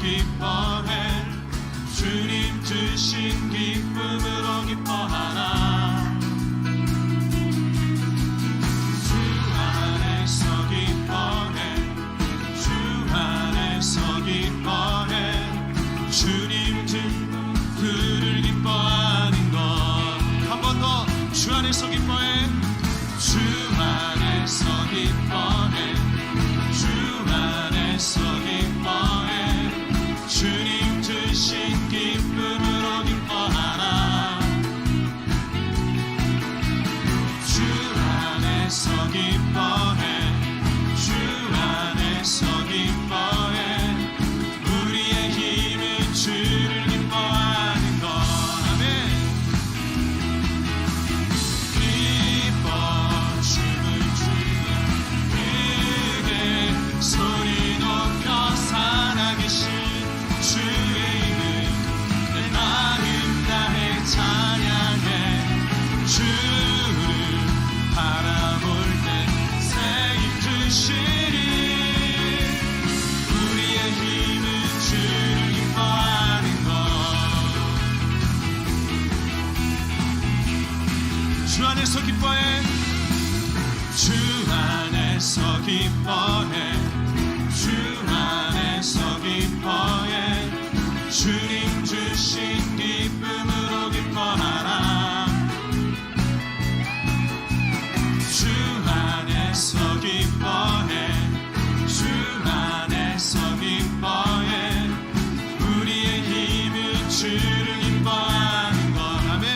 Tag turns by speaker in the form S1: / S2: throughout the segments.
S1: 기뻐해 주님 주신 기쁨으로 기뻐하라. 주 안에서 기뻐해 주 안에서 기뻐해 주님 그를 기뻐하는 것. 한 번 더 주 안에서 기뻐해 주 안에서 기뻐해 주 안에서 기뻐해 주님 주신 기쁨으로 기뻐하라. 주 안에서 기뻐해 주 안에서 기뻐해 우리의 힘은 주를 기뻐하는 것. 아멘. 기뻐 춤을 추며 크게 소리 높여 살아계신 주의 이름 내 마음 다해 찬양해. 주를 바라볼 때 새 힘 주시리. 우리의 힘은 주를 기뻐하는 것. 주 안에서 기뻐해 주 안에서 기뻐해 주 안에서 기뻐해 주님 주신 기쁨으로 기뻐하라. 주 안에서 기뻐해 주 안에서 기뻐해 우리의 힘은 주를 기뻐하는 것. 아멘.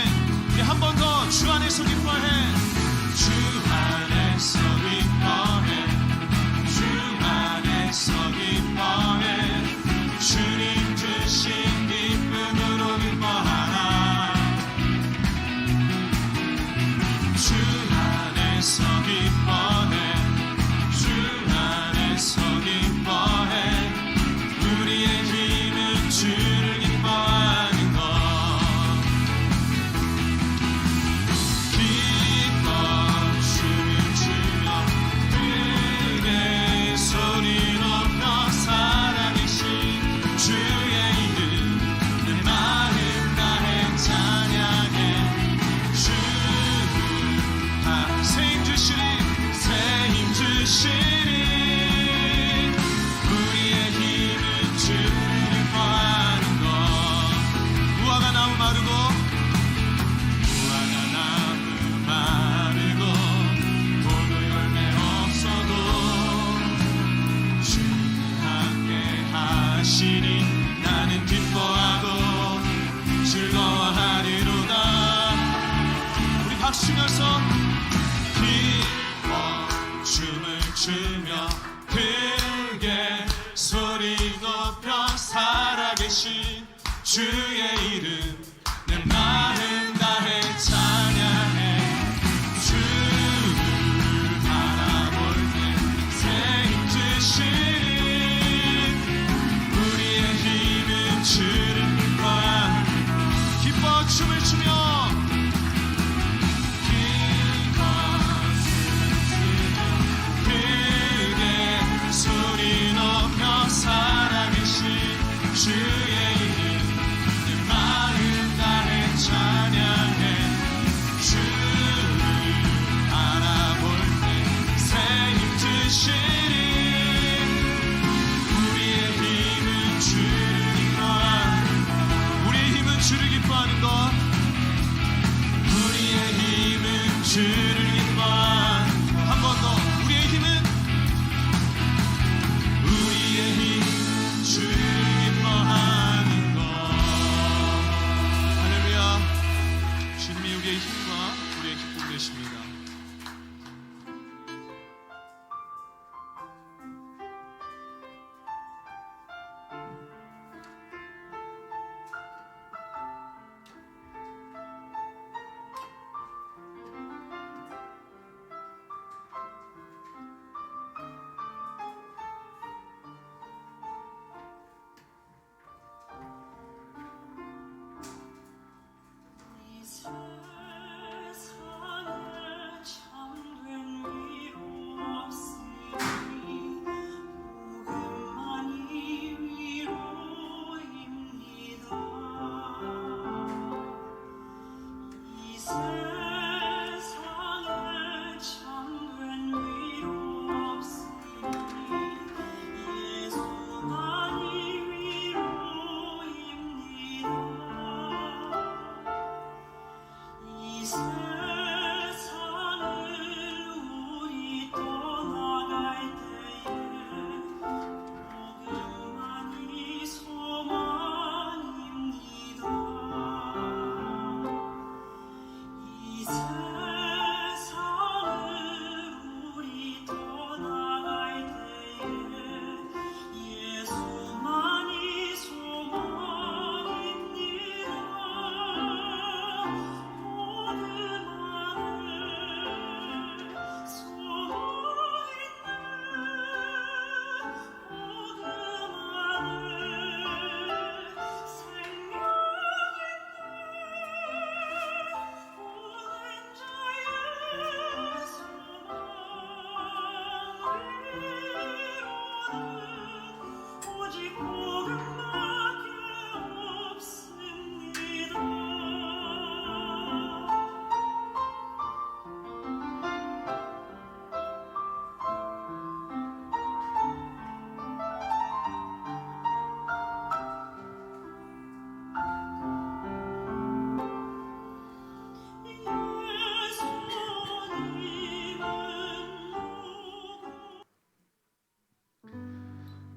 S1: 우리 한 번 더 주 안에서 기뻐해 주 안에서 기뻐해 주 안에서 기뻐해 주님 주신 기쁨으로 기뻐하라. 주 안에서 기뻐해 주 안에서 기뻐해 우리의 힘은 주를 기뻐하는 것. 기뻐 춤을 추며 크게 소리 높여 살아계신 주의 이름 내 마음 다해 찬양해. 주를 새 힘 주시리 새 힘 주시리. 우리의 힘은 주를 기뻐하는 것. 무화과 나무 마르고 무화과 나무 마르고 포도 열매 없어도 주님 함께 하시니 나는 기뻐하고 즐거워하리로다. 우리 박수면서 기뻐 춤을 추며 크게 소리 높여 살아계신 주의 이름 내 마음 다해 찬양해. 주를 바라볼 때 새 힘 주시리. 우리의 힘은 주를 기뻐하는. 기뻐 춤을 추며 기뻐 춤을 추며 크게 소리 높여 살아계신 주의 이름 내 마음 다해 찬양해. 주를 바라볼 때 새 힘 주시리. 우리의 힘은 주를 기뻐하는. 우리의 힘은 주를 기뻐하는 것.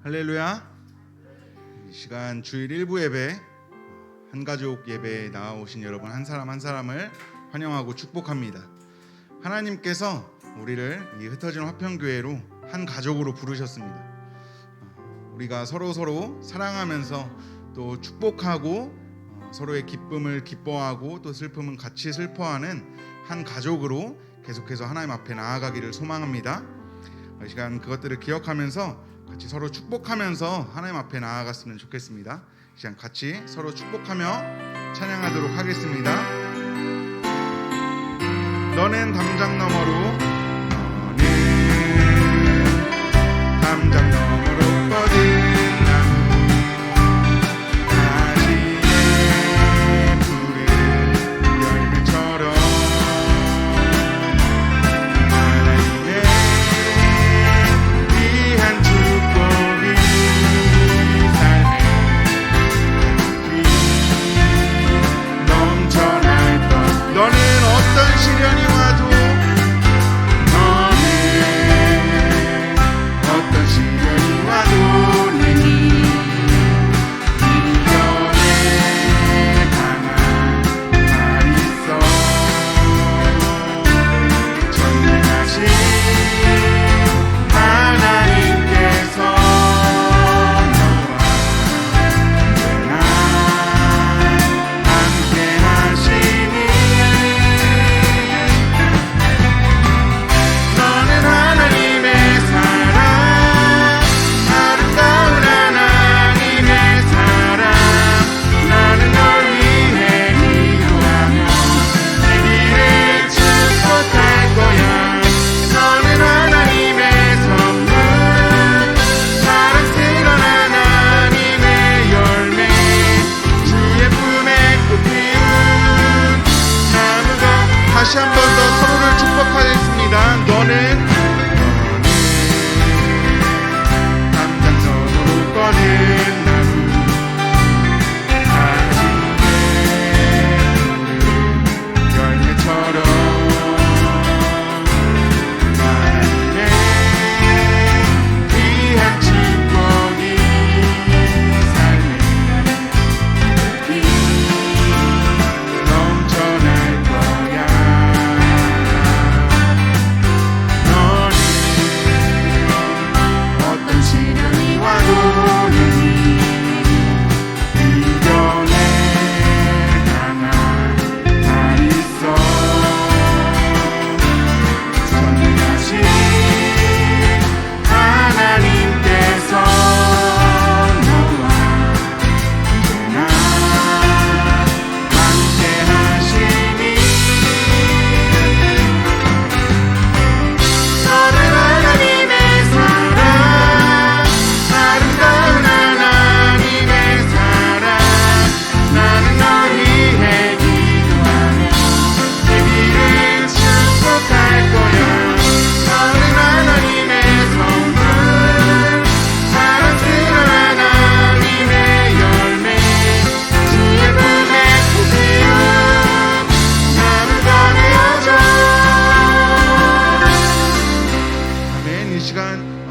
S2: 할렐루야. 이 시간 주일 1부 예배, 한가족 예배에 나오신 여러분 한 사람 한 사람을 환영하고 축복합니다. 하나님께서 우리를 이 흩어진 화평교회로 한 가족으로 부르셨습니다. 우리가 서로 사랑하면서 또 축복하고 서로의 기쁨을 기뻐하고 또 슬픔은 같이 슬퍼하는 한 가족으로 계속해서 하나님 앞에 나아가기를 소망합니다. 이 시간 그것들을 기억하면서 같이 서로 축복하면서 하나님 앞에 나아갔으면 좋겠습니다. 이 시간 같이 서로 축복하며 찬양하도록 하겠습니다. 너는 담장 너머로, 너는 담장 너머로 뻗은 다시 한 번 더 서로를 축복하겠습니다. 너는 담장 너머로 뻗은 나무, 당신의 열매처럼 하나님의 귀한 축복이 삶에 넘쳐날 거야.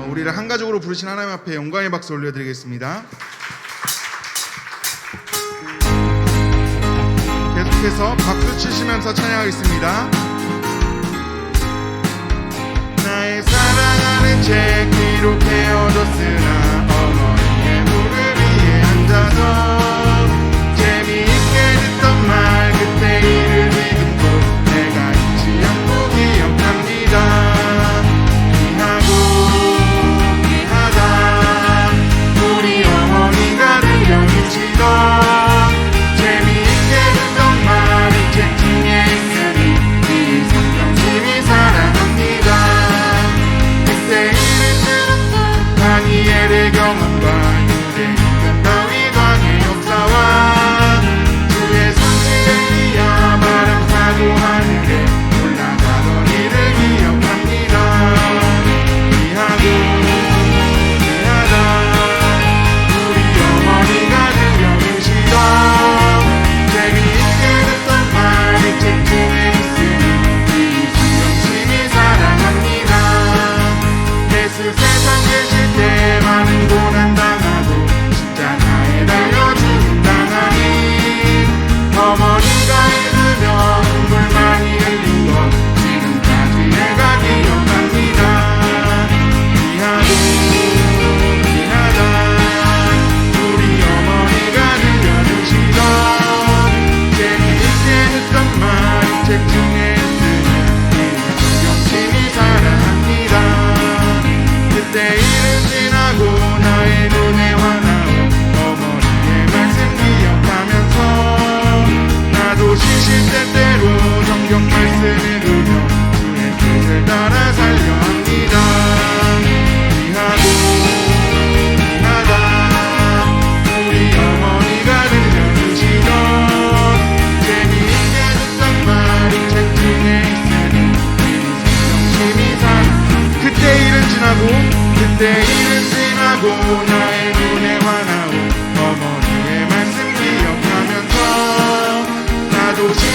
S2: 우리를 한 가족으로 부르신 하나님 앞에 영광의 박수 올려드리겠습니다. 계속해서 박수 치시면서 찬양하겠습니다. 나의 사랑하는 책 기록해어뒀으나 어머니의 무릎 위에 앉아서 재미있게 듣던 말 그때 이를 믿음도 내가 잊지 않고 기억합니다. 재미있게 듣던 말이 책 중에 있으니 이 성경심이 사랑합니다. 그때 다니엘의 경험과 유대 인간 다윗 왕의 역사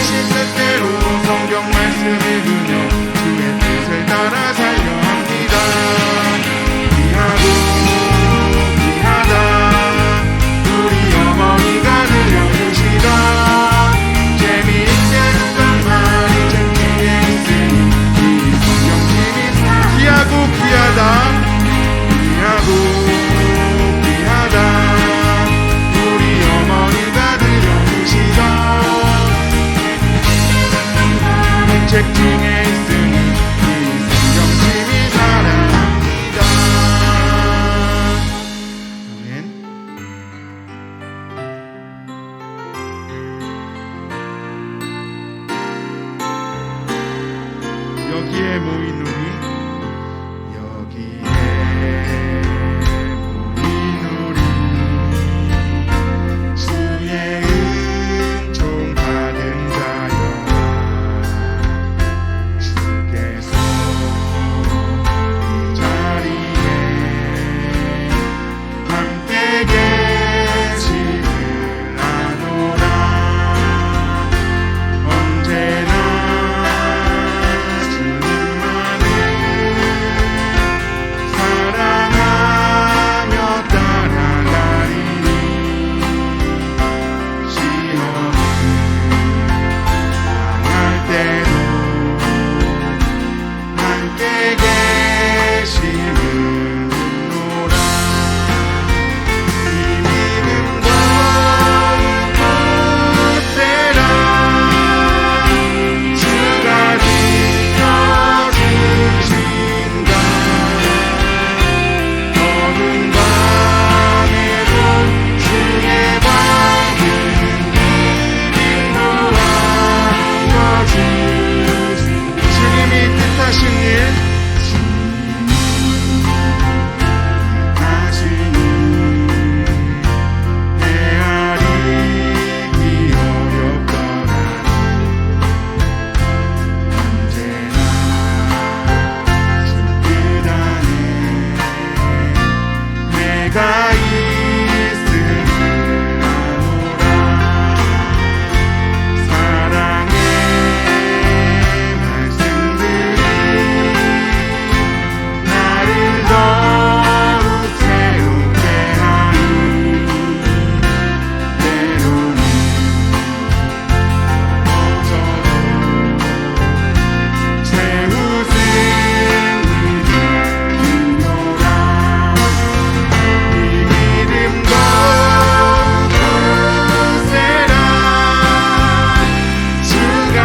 S2: 주신 뜻대로 성경 말씀 읽으며 주의 뜻을 따라 살려 합니다. 귀하고 귀하다 우리 어머니가 들려주시다. 재미있게 듣던 말이 책 뒤에 있으니 이 성경심이 귀하고 귀하다 귀하고 귀하다 우리 어머니가 들려주시다. 책 중에 있으니 이 성경심이 사랑합니다. 아멘. 여기에 모인 우리 주의 은총 받은 자여 주께서 이 자리에 함께 계시길 아노라. 언제나 주님만을 사랑하며 따라가리니 시험을 당할 때도 함께 계시는노라. 이 믿음 더욱 세라. 주가 지켜주신다. 어두운 밤에도 주의 밝은 빛 놓아 주님이 뜻하신 일 헤아리기 어렵더라. 언제나 주 뜻 안에 내가 있음을 아노라. 사랑의 말씀들이 나를 더욱 새롭게 하니 때로는 넘어져도 최우승 믿음이노라. 이 믿음 더욱 세라. 주가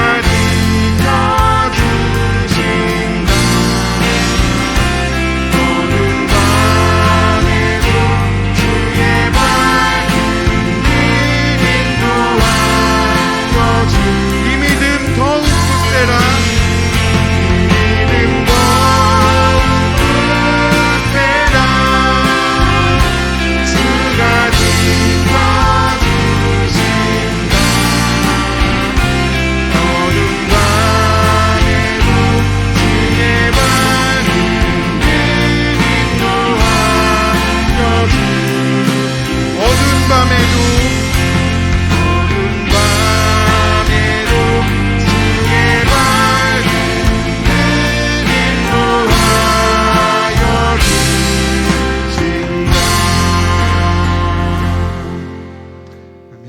S2: 지켜주신다. 어두운 밤에도 주의 밝은 빛 인도하여 이 믿음 더욱 굳세라. 이 믿음 더욱 굳세라. 주가 지켜주신다. 어두운 밤에도 주의 밝은 빛 인도하여 어두운 밤에도 주의 밝은 빛 인도하여 주신다. 아멘.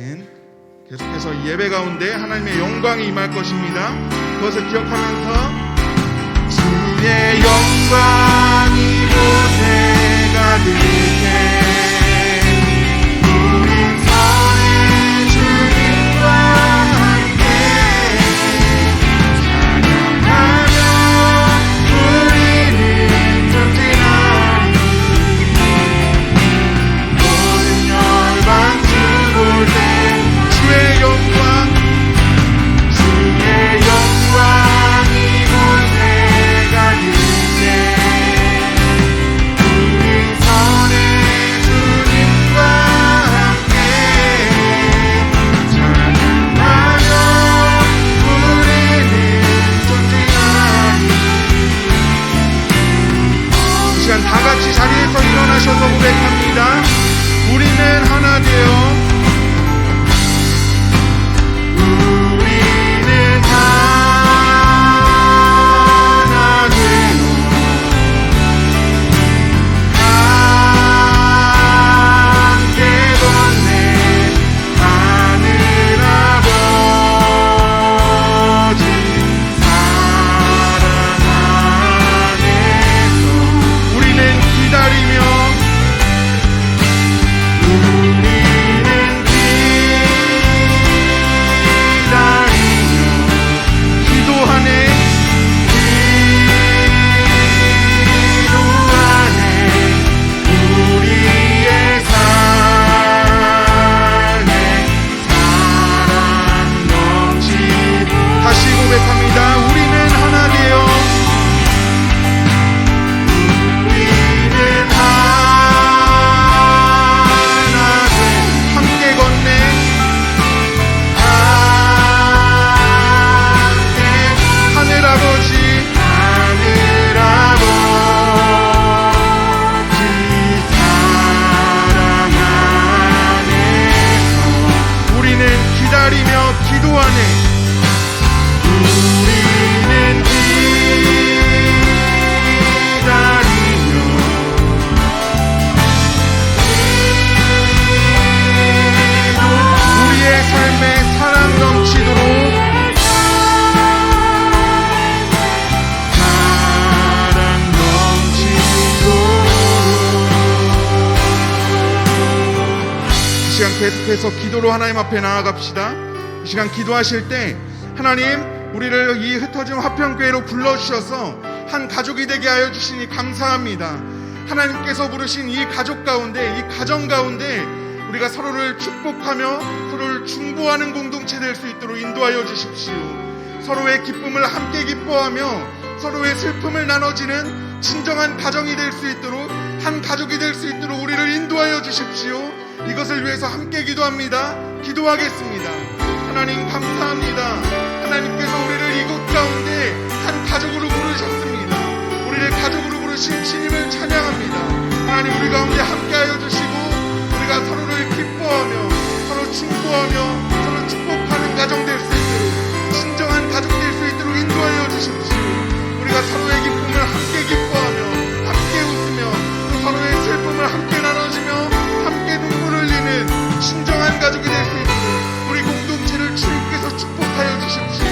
S2: 계속해서 이 예배 가운데 하나님의 영광이 임할 것입니다. 그것을 기억하면서 주의 영광이 곳에 가득해 우린 선의 주님과 함께 찬양하며 우리는 전진하리. 모든 열방 주 볼 때 주의 영광 이곳에 가득해 우리 선의 앞에서 기도로 하나님 앞에 나아갑시다. 이 시간 기도하실 때 하나님, 우리를 이 흩어진 화평교회로 불러주셔서 한 가족이 되게 하여 주시니 감사합니다. 하나님께서 부르신 이 가족 가운데, 이 가정 가운데 우리가 서로를 축복하며 서로를 중보하는 공동체 될 수 있도록 인도하여 주십시오. 서로의 기쁨을 함께 기뻐하며 서로의 슬픔을 나눠지는 진정한 가정이 될 수 있도록, 한 가족이 될 수 있도록 우리를 인도하여 주십시오. 이것을 위해서 함께 기도합니다. 기도하겠습니다. 하나님 감사합니다. 하나님께서 우리를 이곳 가운데 한 가족으로 부르셨습니다. 우리를 가족으로 부르신 주님을 찬양합니다. 하나님, 우리 가운데 함께하여 주시고 우리가 서로를 기뻐하며 서로 중보하며 서로 축복하는 가정 될 수 있도록, 진정한 가족 될 수 있도록 인도하여 주십시오. 우리가 서로의 기쁨을 함께 기뻐하며 함께 웃으며 또 서로의 슬픔을 함께 나눠주며 함께 눈물을 흘리는 진정한 가족이 될 수 있도록 우리 공동체를 주님께서 축복하여 주십시오.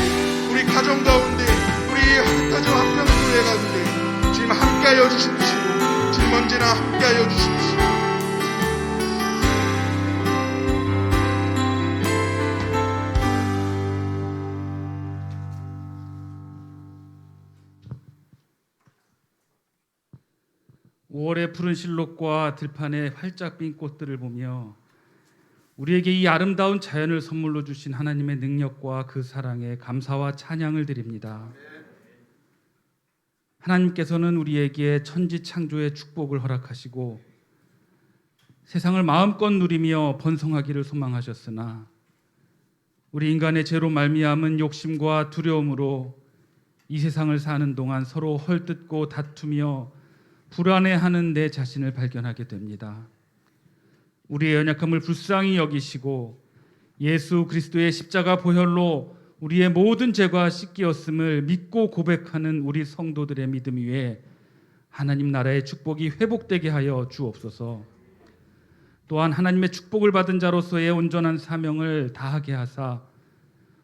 S2: 우리 가정 가운데, 우리 흩어진 화평교회 가운데 주님 함께하여 주십시오. 주님 언제나 함께하여 주십시오.
S3: (5월의) 푸른 실록과 들판의 활짝 핀 꽃들을 보며 우리에게 이 아름다운 자연을 선물로 주신 하나님의 능력과 그 사랑에 감사와 찬양을 드립니다. 하나님께서는 우리에게 천지창조의 축복을 허락하시고 세상을 마음껏 누리며 번성하기를 소망하셨으나 우리 인간의 죄로 말미암은 욕심과 두려움으로 이 세상을 사는 동안 서로 헐뜯고 다투며 불안해하는 내 자신을 발견하게 됩니다. 우리의 연약함을 불쌍히 여기시고 예수 그리스도의 십자가 보혈로 우리의 모든 죄가 씻기었음을 믿고 고백하는 우리 성도들의 믿음 위에 하나님 나라의 축복이 회복되게 하여 주옵소서. 또한 하나님의 축복을 받은 자로서의 온전한 사명을 다하게 하사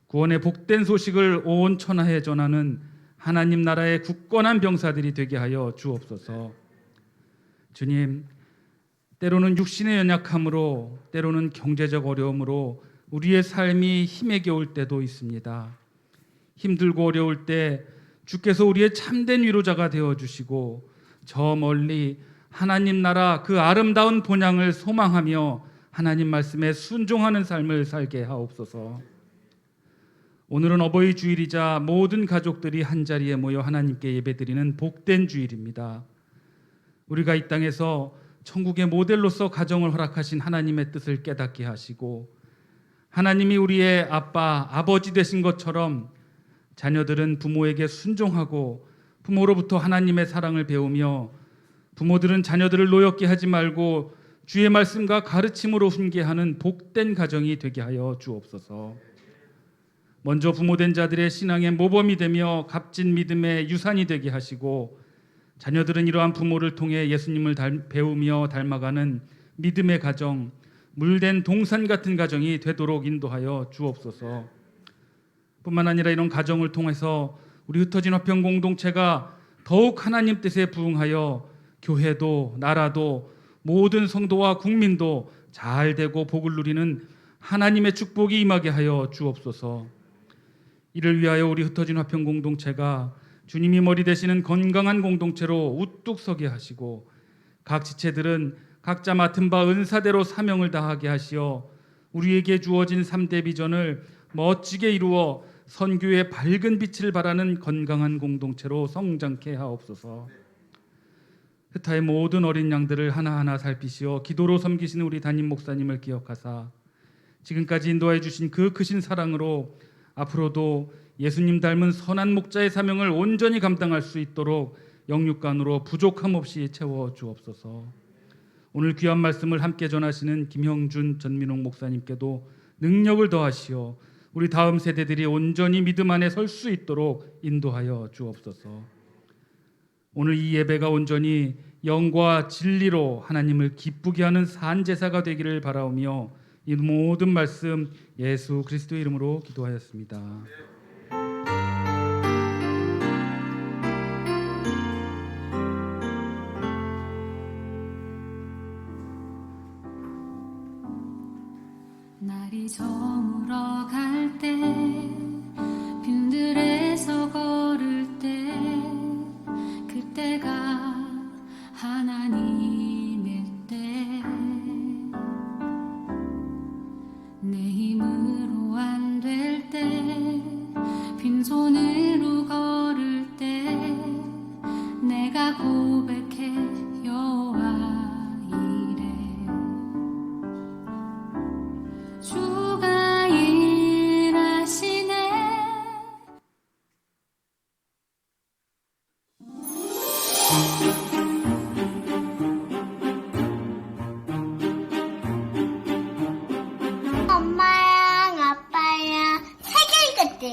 S3: 구원의 복된 소식을 온 천하에 전하는 하나님 나라의 굳건한 병사들이 되게 하여 주옵소서. 주님, 때로는 육신의 연약함으로, 때로는 경제적 어려움으로 우리의 삶이 힘에 겨울 때도 있습니다. 힘들고 어려울 때 주께서 우리의 참된 위로자가 되어주시고 저 멀리 하나님 나라 그 아름다운 본향을 소망하며 하나님 말씀에 순종하는 삶을 살게 하옵소서. 오늘은 어버이 주일이자 모든 가족들이 한자리에 모여 하나님께 예배드리는 복된 주일입니다. 우리가 이 땅에서 천국의 모델로서 가정을 허락하신 하나님의 뜻을 깨닫게 하시고 하나님이 우리의 아빠, 아버지 되신 것처럼 자녀들은 부모에게 순종하고 부모로부터 하나님의 사랑을 배우며 부모들은 자녀들을 노엽게 하지 말고 주의 말씀과 가르침으로 훈계하는 복된 가정이 되게 하여 주옵소서. 먼저 부모된 자들의 신앙의 모범이 되며 값진 믿음의 유산이 되게 하시고 자녀들은 이러한 부모를 통해 예수님을 배우며 닮아가는 믿음의 가정, 물된 동산 같은 가정이 되도록 인도하여 주옵소서. 뿐만 아니라 이런 가정을 통해서 우리 흩어진 화평 공동체가 더욱 하나님 뜻에 부응하여 교회도 나라도 모든 성도와 국민도 잘 되고 복을 누리는 하나님의 축복이 임하게 하여 주옵소서. 이를 위하여 우리 흩어진 화평 공동체가 주님이 머리 되시는 건강한 공동체로 우뚝 서게 하시고 각 지체들은 각자 맡은 바 은사대로 사명을 다하게 하시어 우리에게 주어진 3대 비전을 멋지게 이루어 선교의 밝은 빛을 발하는 건강한 공동체로 성장케 하옵소서. 흩타의 모든 어린 양들을 하나하나 살피시어 기도로 섬기시는 우리 담임 목사님을 기억하사 지금까지 인도해 주신 그 크신 사랑으로 앞으로도 예수님 닮은 선한 목자의 사명을 온전히 감당할 수 있도록 영육간으로 부족함 없이 채워 주옵소서. 오늘 귀한 말씀을 함께 전하시는 김형준 전민홍 목사님께도 능력을 더하시어 우리 다음 세대들이 온전히 믿음 안에 설 수 있도록 인도하여 주옵소서. 오늘 이 예배가 온전히 영과 진리로 하나님을 기쁘게 하는 산제사가 되기를 바라오며 이 모든 말씀 예수 그리스도의 이름으로 기도하였습니다.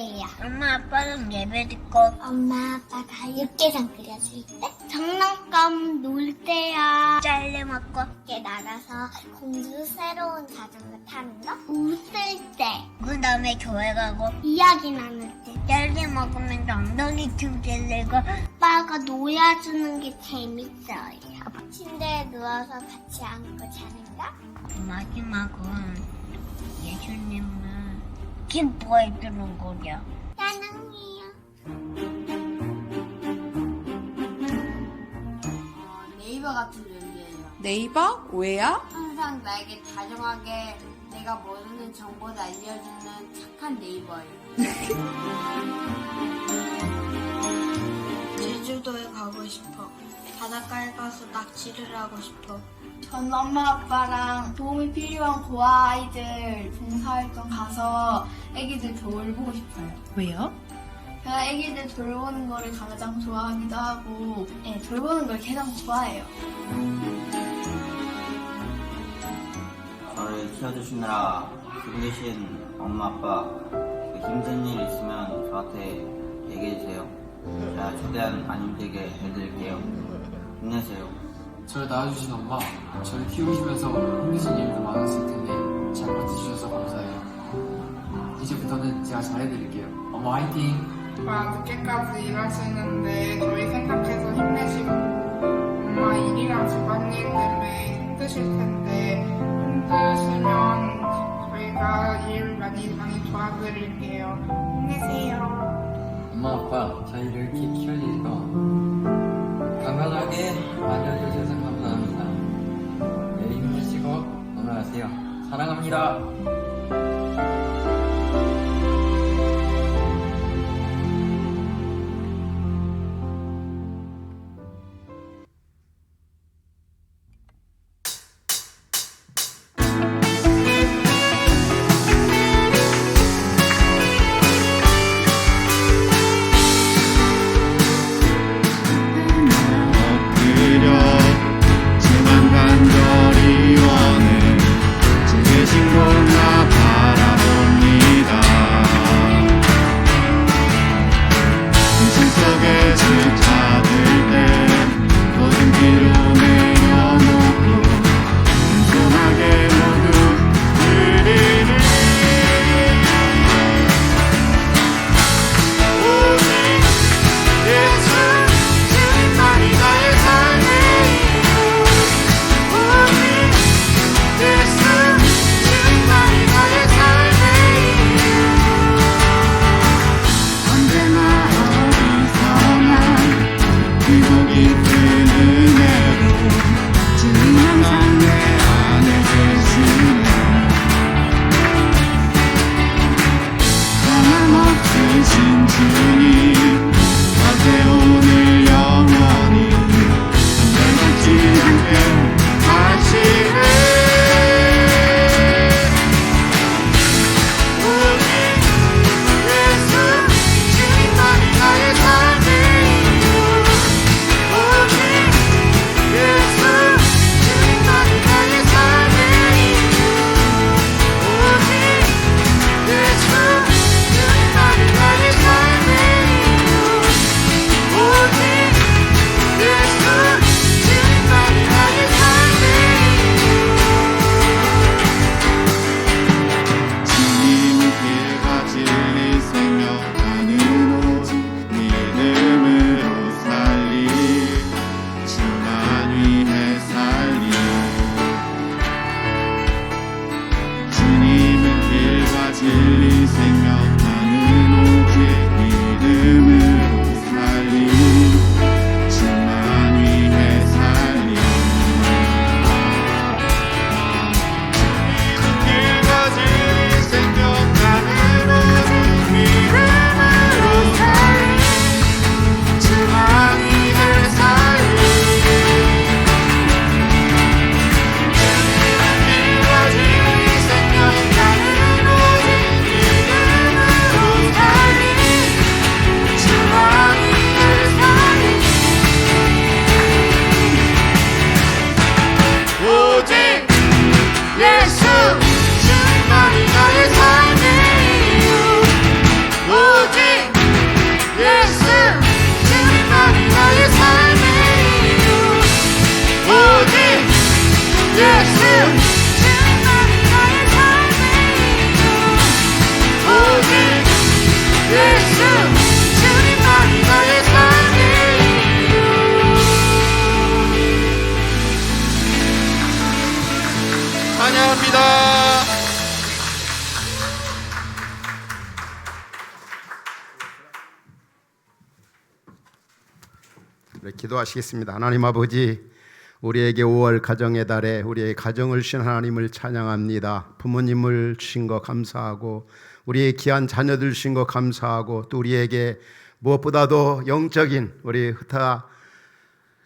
S4: 거예요. 엄마 아빠는 예배 듣고 엄마 아빠가 육개장 끓여줄 때 장난감 놀 때야 짤레 먹고 밖에 나가서 공주 새로운 자전거 타는 거 웃을 때 그 다음에 교회 가고 이야기 나눌 때 짤레 먹으면서 엉덩이 춤질리고 아빠가 놀아주는 게 재밌어요. 침대에 누워서 같이 안고 자는 거 마지막은 예수님을 기뻐해 주는 거죠. 사랑해요.
S5: 네이버 같은 존재예요.
S6: 네이버? 왜요?
S5: 항상 나에게 다정하게 내가 모르는 정보를 알려주는 착한 네이버예요. 제주도에 가고 싶어. 바닷가에 가서 낚시를 하고 싶어.
S7: 전 엄마 아빠랑 도움이 필요한 고아 아이들 봉사활동 가서 애기들 돌보고 싶어요.
S6: 왜요?
S7: 제가 애기들 돌보는 거를 가장 좋아하기도 하고 돌보는 걸 가장 좋아해요.
S8: 저를 키워주시느라 힘드신 엄마 아빠 힘든 일 있으면 저한테 얘기해주세요. 제가 최대한 안 힘들게 해드릴게요. 힘내세요.
S9: 저를 낳아주신 엄마, 저를 키우시면서 힘드신 일도 많았을 텐데 잘 버텨주셔서 감사해요. 이제부터는 제가 잘해드릴게요. 엄마 화이팅!
S10: 늦게까지 일하시는데 저희 생각해서 힘내시고 엄마 일이랑 집안일 때문에 힘드실 텐데 힘드시면 저희가 일 많이 도와드릴게요. 힘내세요.
S9: 엄마 아빠, 저희를 이렇게 키워주시고 건강하게 만져주셔서 감사합니다. 내일 힘내시고 건강하세요. 사랑합니다.
S1: 엎드려 주만 간절히 원해 주의 신고 나
S6: 기도하시겠습니다. 하나님 아버지, 우리에게 5월 가정의 달에 우리의 가정을 주신 하나님을 찬양합니다. 부모님을 주신 거 감사하고 우리의 귀한 자녀들 주신 거 감사하고 또 우리에게 무엇보다도 영적인 우리 흩어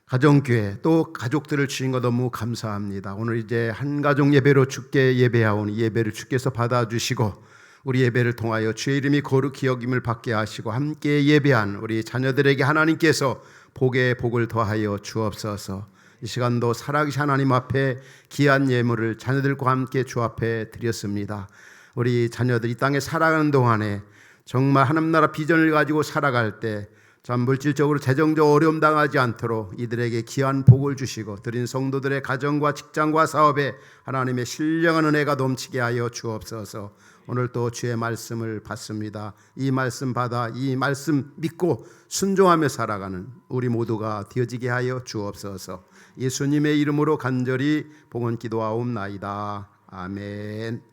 S6: 가정교회 또 가족들을 주신 거 너무 감사합니다. 오늘 이제 한 가족 예배로 주께 예배하오니 예배를 주께서 받아주시고 우리 예배를 통하여 주의 이름이 거룩히 여김을 받게 하시고 함께 예배한 우리 자녀들에게 하나님께서 복에 복을 더하여 주옵소서. 이 시간도 살아계신 하나님 앞에 귀한 예물을 자녀들과 함께 주 앞에 드렸습니다. 우리 자녀들 이 땅에 살아가는 동안에 정말 하나님 나라 비전을 가지고 살아갈 때 참 물질적으로 재정적 어려움 당하지 않도록 이들에게 귀한 복을 주시고 드린 성도들의 가정과 직장과 사업에 하나님의 신령한 은혜가 넘치게 하여 주옵소서. 오늘 또 주의 말씀을 받습니다. 이 말씀 받아 이 말씀 믿고 순종하며 살아가는 우리 모두가 되어지게 하여 주옵소서. 예수님의 이름으로 간절히 봉헌 기도하옵나이다. 아멘.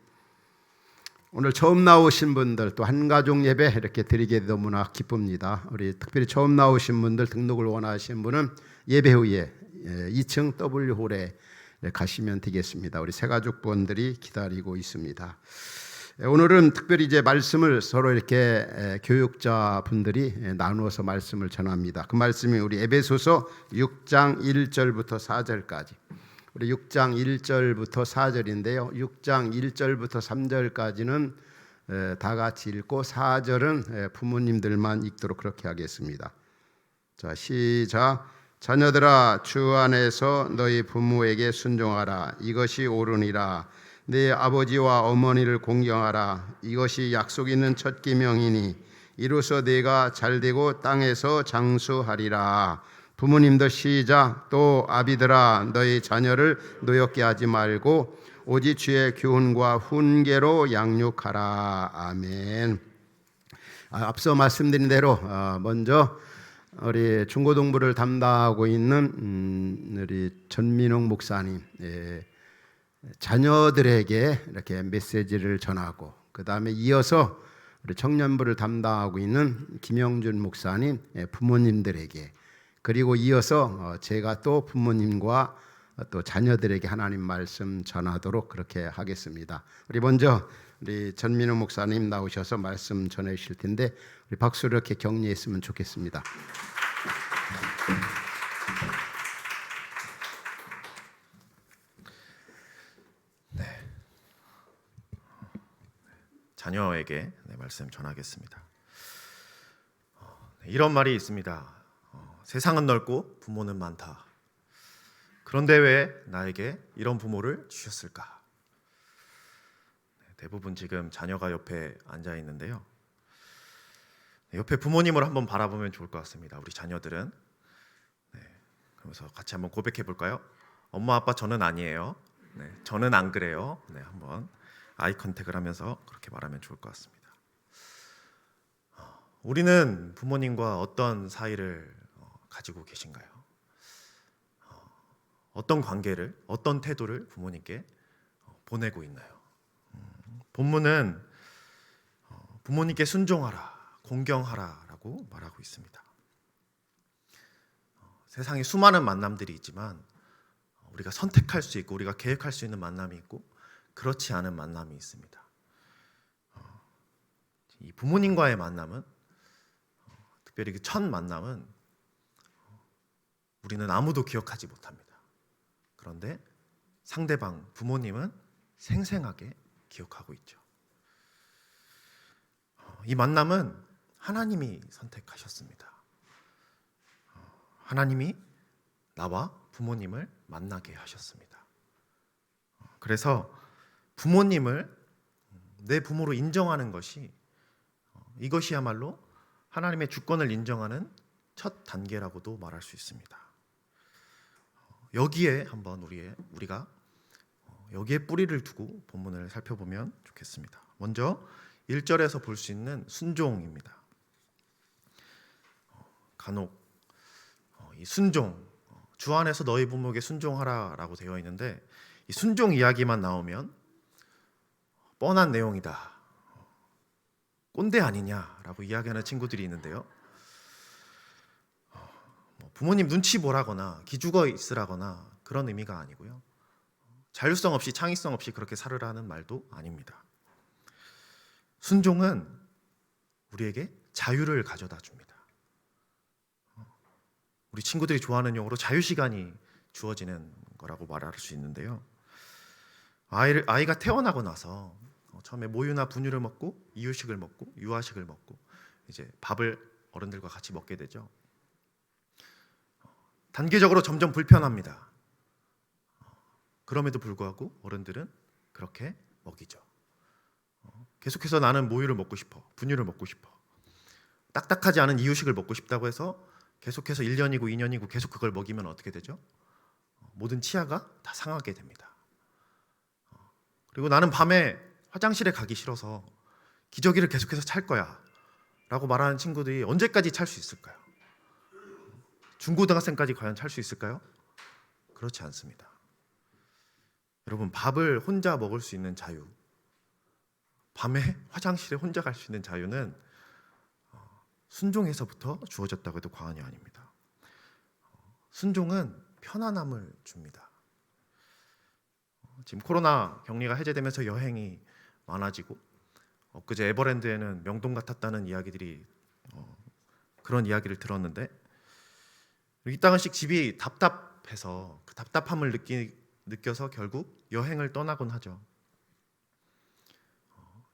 S6: 오늘 처음 나오신 분들 또 한가족 예배 이렇게 드리게 너무나 기쁩니다. 우리 특별히 처음 나오신 분들 등록을 원하시는 분은 예배 후에 2층 W홀에 가시면 되겠습니다. 우리 새가족분들이 기다리고 있습니다. 오늘은 특별히 이제 말씀을 서로 이렇게 교육자 분들이 나누어서 말씀을 전합니다. 그 말씀이 우리 에베소서 6장 1절부터 4절까지. 우리 6장 1절부터 4절인데요. 6장 1절부터 3절까지는 다 같이 읽고 4절은 부모님들만 읽도록 그렇게 하겠습니다. 자, 시작. 자녀들아, 주 안에서 너희 부모에게 순종하라. 이것이 옳으니라. 네 아버지와 어머니를 공경하라. 이것이 약속 있는 첫 계명이니 이로써 네가 잘되고 땅에서 장수하리라. 부모님들 시작. 또 아비들아, 너희 자녀를 노엽게 하지 말고 오직 주의 교훈과 훈계로 양육하라. 아멘. 앞서 말씀드린 대로 먼저 우리 중고등부를 담당하고 있는 우리 전민홍 목사님 자녀들에게 이렇게 메시지를 전하고, 그 다음에 이어서 우리 청년부를 담당하고 있는 김영준 목사님 부모님들에게, 그리고 이어서 제가 또 부모님과 또 자녀들에게 하나님 말씀 전하도록 그렇게 하겠습니다. 우리 먼저 우리 전민우 목사님 나오셔서 말씀 전해 주실 텐데 우리 박수로 이렇게 격려했으면 좋겠습니다.
S11: 자녀에게 말씀 전하겠습니다. 이런 말이 있습니다. 세상은 넓고 부모는 많다. 그런데 왜 나에게 이런 부모를 주셨을까? 대부분 지금 자녀가 옆에 앉아 있는데요. 옆에 부모님을 한번 바라보면 좋을 것 같습니다. 우리 자녀들은. 그러면서 같이 한번 고백해 볼까요? 엄마 아빠 저는 아니에요. 저는 안 그래요. 한번 아이 컨택을 하면서 그렇게 말하면 좋을 것 같습니다. 우리는 부모님과 어떤 사이를 가지고 계신가요? 어떤 관계를, 어떤 태도를 부모님께 보내고 있나요? 본문은 부모님께 순종하라, 공경하라라고 말하고 있습니다. 세상에 수많은 만남들이 있지만 우리가 선택할 수 있고 우리가 계획할 수 있는 만남이 있고 그렇지 않은 만남이 있습니다. 이 부모님과의 만남은, 특별히 그 첫 만남은 우리는 아무도 기억하지 못합니다. 그런데 상대방 부모님은 생생하게 기억하고 있죠. 이 만남은 하나님이 선택하셨습니다. 하나님이 나와 부모님을 만나게 하셨습니다. 그래서 부모님을 내 부모로 인정하는 것이, 이것이야말로 하나님의 주권을 인정하는 첫 단계라고도 말할 수 있습니다. 여기에 한번 우리가 여기에 뿌리를 두고 본문을 살펴보면 좋겠습니다. 먼저 1절에서 볼 수 있는 순종입니다. 간혹 이 순종, 주 안에서 너희 부모에게 순종하라라고 되어 있는데, 이 순종 이야기만 나오면 뻔한 내용이다, 꼰대 아니냐라고 이야기하는 친구들이 있는데요. 부모님 눈치 보라거나 기죽어 있으라거나 그런 의미가 아니고요. 자율성 없이 창의성 없이 그렇게 살으라는 말도 아닙니다. 순종은 우리에게 자유를 가져다 줍니다. 우리 친구들이 좋아하는 용어로 자유시간이 주어지는 거라고 말할 수 있는데요. 아이가 태어나고 나서 처음에 모유나 분유를 먹고 이유식을 먹고 유아식을 먹고 이제 밥을 어른들과 같이 먹게 되죠. 단계적으로 점점 불편합니다. 그럼에도 불구하고 어른들은 그렇게 먹이죠. 계속해서 나는 모유를 먹고 싶어, 분유를 먹고 싶어, 딱딱하지 않은 이유식을 먹고 싶다고 해서 계속해서 1년이고 2년이고 계속 그걸 먹이면 어떻게 되죠? 모든 치아가 다 상하게 됩니다. 그리고 나는 밤에 화장실에 가기 싫어서 기저귀를 계속해서 찰 거야 라고 말하는 친구들이 언제까지 찰 수 있을까요? 중고등학생까지 과연 찰 수 있을까요? 그렇지 않습니다. 여러분, 밥을 혼자 먹을 수 있는 자유, 밤에 화장실에 혼자 갈 수 있는 자유는 순종에서부터 주어졌다고 해도 과언이 아닙니다. 순종은 편안함을 줍니다. 지금 코로나 격리가 해제되면서 여행이 많아지고 엊그제 에버랜드에는 명동 같았다는 이야기들이 그런 이야기를 들었는데 이따금씩 집이 답답해서 그 답답함을 느껴서 결국 여행을 떠나곤 하죠.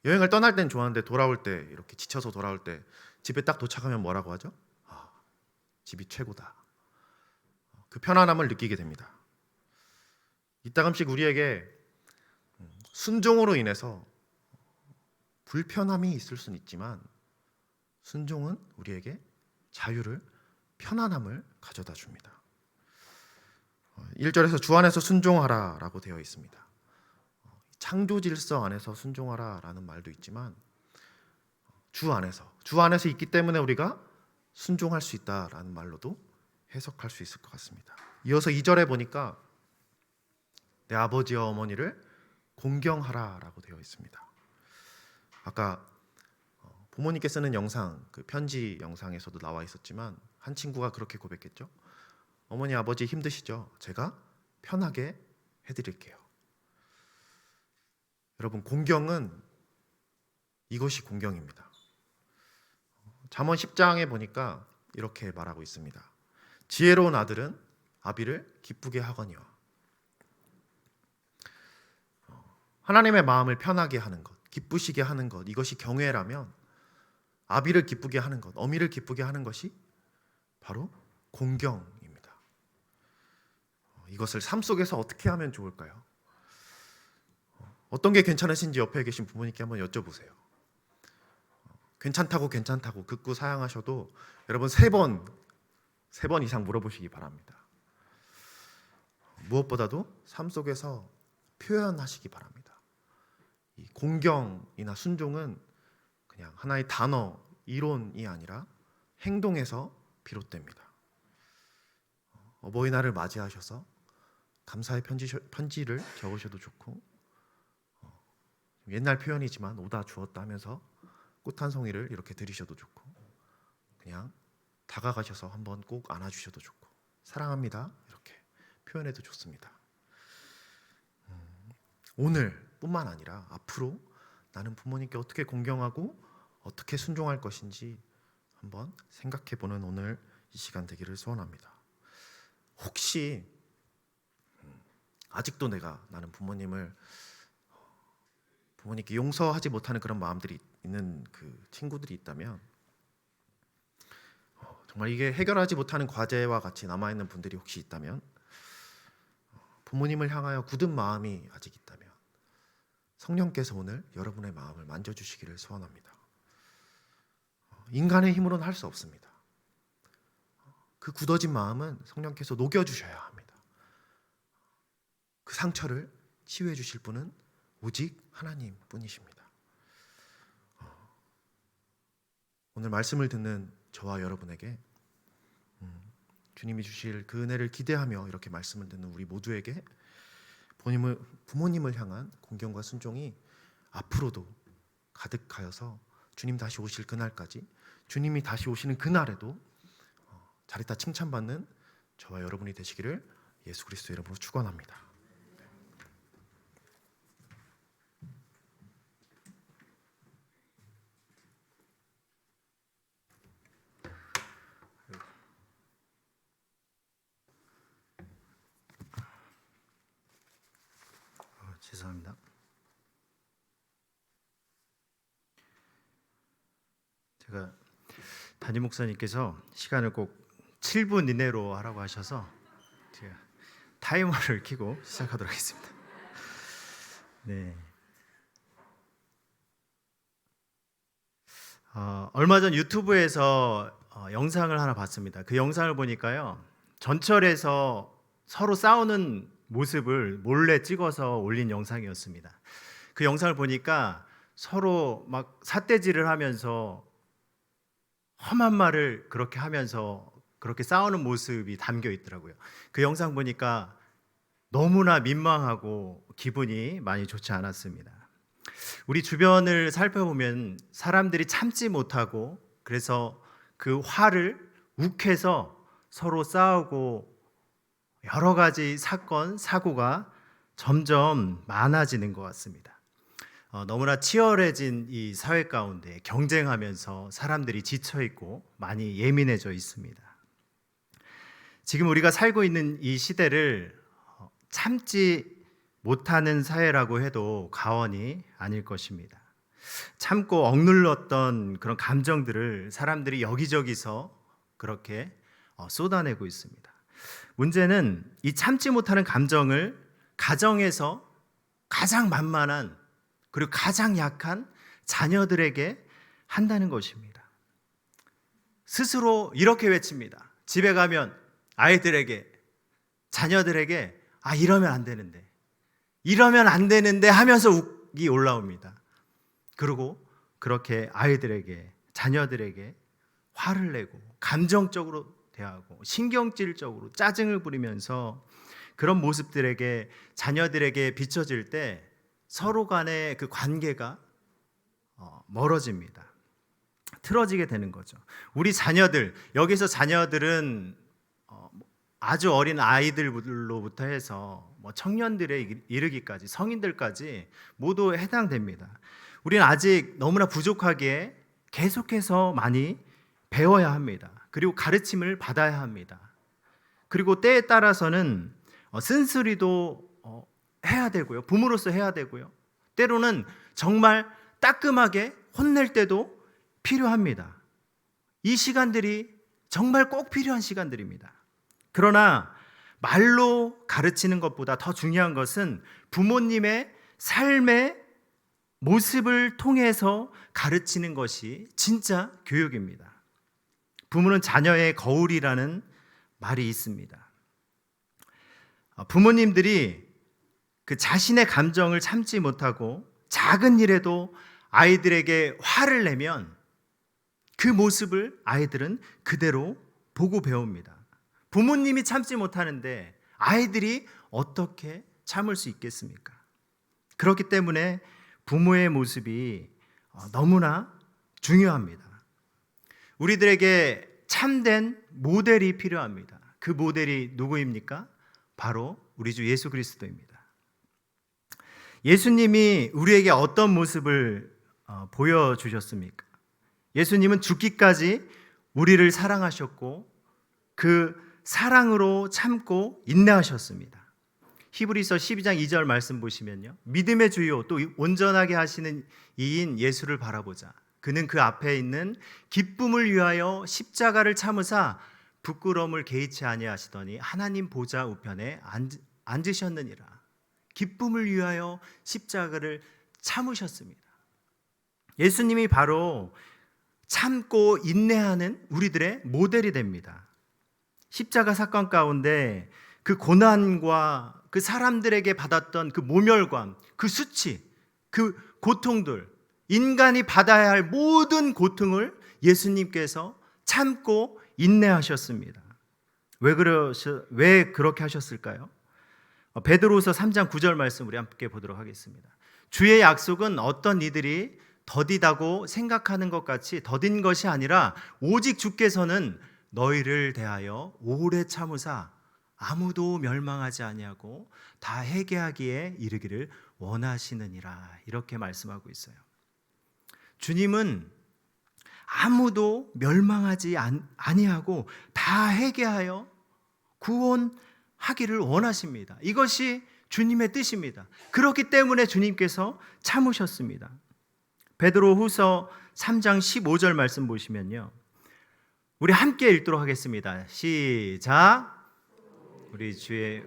S11: 여행을 떠날 땐 좋아하는데 돌아올 때 이렇게 지쳐서 돌아올 때 집에 딱 도착하면 뭐라고 하죠? 집이 최고다. 그 편안함을 느끼게 됩니다. 이따금씩 우리에게 순종으로 인해서 불편함이 있을 수는 있지만 순종은 우리에게 자유를, 편안함을 가져다 줍니다. 1절에서 주 안에서 순종하라 라고 되어 있습니다. 창조 질서 안에서 순종하라 라는 말도 있지만 주 안에서 있기 때문에 우리가 순종할 수 있다라는 말로도 해석할 수 있을 것 같습니다. 이어서 2절에 보니까 내 아버지와 어머니를 공경하라 라고 되어 있습니다. 아까 부모님께 쓰는 영상, 그 편지 영상에서도 나와 있었지만 한 친구가 그렇게 고백했죠. 어머니 아버지 힘드시죠? 제가 편하게 해드릴게요. 여러분, 공경은 이것이 공경입니다. 잠언 10장에 보니까 이렇게 말하고 있습니다. 지혜로운 아들은 아비를 기쁘게 하거니와. 하나님의 마음을 편하게 하는 것, 기쁘시게 하는 것, 이것이 경외라면 아비를 기쁘게 하는 것, 어미를 기쁘게 하는 것이 바로 공경입니다. 이것을 삶 속에서 어떻게 하면 좋을까요? 어떤 게 괜찮으신지 옆에 계신 부모님께 한번 여쭤보세요. 괜찮다고 극구 사양하셔도 여러분 3번 이상 물어보시기 바랍니다. 무엇보다도 삶 속에서 표현하시기 바랍니다. 이 공경이나 순종은 그냥 하나의 단어, 이론이 아니라 행동에서 비롯됩니다. 어버이날을 맞이하셔서 감사의 편지를 적으셔도 좋고, 옛날 표현이지만 오다 주었다 하면서 꽃 한 송이를 이렇게 드리셔도 좋고, 그냥 다가가셔서 한번 꼭 안아주셔도 좋고, 사랑합니다 이렇게 표현해도 좋습니다. 오늘뿐만 아니라 앞으로 나는 부모님께 어떻게 공경하고 어떻게 순종할 것인지 한번 생각해보는 오늘 이 시간 되기를 소원합니다. 혹시 아직도 나는 부모님께 용서하지 못하는 그런 마음들이 있는 그 친구들이 있다면, 정말 이게 해결하지 못하는 과제와 같이 남아있는 분들이 혹시 있다면, 부모님을 향하여 굳은 마음이 아직 있다면 성령께서 오늘 여러분의 마음을 만져주시기를 소원합니다. 인간의 힘으로는 할 수 없습니다. 그 굳어진 마음은 성령께서 녹여주셔야 합니다. 그 상처를 치유해 주실 분은 오직 하나님 뿐이십니다. 오늘 말씀을 듣는 저와 여러분에게 주님이 주실 그 은혜를 기대하며 이렇게 말씀을 듣는 우리 모두에게 부모님을 향한 공경과 순종이 앞으로도 가득하여서 주님 다시 오실 그날까지, 주님이 다시 오시는 그날에도 잘했다 칭찬받는 저와 여러분이 되시기를 예수 그리스도 이름으로 축원합니다.
S12: 죄송합니다. 제가 담임 목사님께서 시간을 꼭 7분 이내로 하라고 하셔서 제가 타이머를 켜고 시작하도록 하겠습니다. 네. 얼마 전 유튜브에서 영상을 하나 봤습니다. 그 영상을 보니까요, 전철에서 서로 싸우는 모습을 몰래 찍어서 올린 영상이었습니다. 그 영상을 보니까 서로 막 삿대질을 하면서 험한 말을 그렇게 하면서 그렇게 싸우는 모습이 담겨 있더라고요. 그 영상 보니까 너무나 민망하고 기분이 많이 좋지 않았습니다. 우리 주변을 살펴보면 사람들이 참지 못하고 그래서 그 화를 욱해서 서로 싸우고 여러 가지 사건, 사고가 점점 많아지는 것 같습니다. 너무나 치열해진 이 사회 가운데 경쟁하면서 사람들이 지쳐있고 많이 예민해져 있습니다. 지금 우리가 살고 있는 이 시대를 참지 못하는 사회라고 해도 과언이 아닐 것입니다. 참고 억눌렀던 그런 감정들을 사람들이 여기저기서 그렇게 쏟아내고 있습니다. 문제는 이 참지 못하는 감정을 가정에서 가장 만만한 그리고 가장 약한 자녀들에게 한다는 것입니다. 스스로 이렇게 외칩니다. 집에 가면 아이들에게, 자녀들에게 이러면 안 되는데, 이러면 안 되는데 하면서 욱이 올라옵니다. 그리고 그렇게 아이들에게, 자녀들에게 화를 내고 감정적으로 대하고 신경질적으로 짜증을 부리면서 그런 모습들에게 자녀들에게 비춰질 때 서로 간의 그 관계가 멀어집니다. 틀어지게 되는 거죠. 우리 자녀들, 여기서 자녀들은 아주 어린 아이들로부터 해서 청년들에 이르기까지 성인들까지 모두 해당됩니다. 우리는 아직 너무나 부족하기에 계속해서 많이 배워야 합니다. 그리고 가르침을 받아야 합니다. 그리고 때에 따라서는 쓴소리도 해야 되고요. 부모로서 해야 되고요. 때로는 정말 따끔하게 혼낼 때도 필요합니다. 이 시간들이 정말 꼭 필요한 시간들입니다. 그러나 말로 가르치는 것보다 더 중요한 것은 부모님의 삶의 모습을 통해서 가르치는 것이 진짜 교육입니다. 부모는 자녀의 거울이라는 말이 있습니다. 부모님들이 그 자신의 감정을 참지 못하고 작은 일에도 아이들에게 화를 내면 그 모습을 아이들은 그대로 보고 배웁니다. 부모님이 참지 못하는데 아이들이 어떻게 참을 수 있겠습니까? 그렇기 때문에 부모의 모습이 너무나 중요합니다. 우리들에게 참된 모델이 필요합니다. 그 모델이 누구입니까? 바로 우리 주 예수 그리스도입니다. 예수님이 우리에게 어떤 모습을 보여주셨습니까? 예수님은 죽기까지 우리를 사랑하셨고 그 사랑으로 참고 인내하셨습니다. 히브리서 12장 2절 말씀 보시면요, 믿음의 주요 또 온전하게 하시는 이인 예수를 바라보자. 그는 그 앞에 있는 기쁨을 위하여 십자가를 참으사 부끄러움을 개의치 아니하시더니 하나님 보좌 우편에 앉으셨느니라. 기쁨을 위하여 십자가를 참으셨습니다. 예수님이 바로 참고 인내하는 우리들의 모델이 됩니다. 십자가 사건 가운데 그 고난과 그 사람들에게 받았던 그 모멸감, 그 수치, 그 고통들, 인간이 받아야 할 모든 고통을 예수님께서 참고 인내하셨습니다. 왜 그렇게 하셨을까요? 베드로후서 3장 9절 말씀 우리 함께 보도록 하겠습니다. 주의 약속은 어떤 이들이 더디다고 생각하는 것 같이 더딘 것이 아니라 오직 주께서는 너희를 대하여 오래 참으사 아무도 멸망하지 아니하고 다 회개하기에 이르기를 원하시느니라. 이렇게 말씀하고 있어요. 주님은 아무도 멸망하지 아니하고 다 회개하여 구원하기를 원하십니다. 이것이 주님의 뜻입니다. 그렇기 때문에 주님께서 참으셨습니다. 베드로후서 3장 15절 말씀 보시면요, 우리 함께 읽도록 하겠습니다. 시작. 우리 주의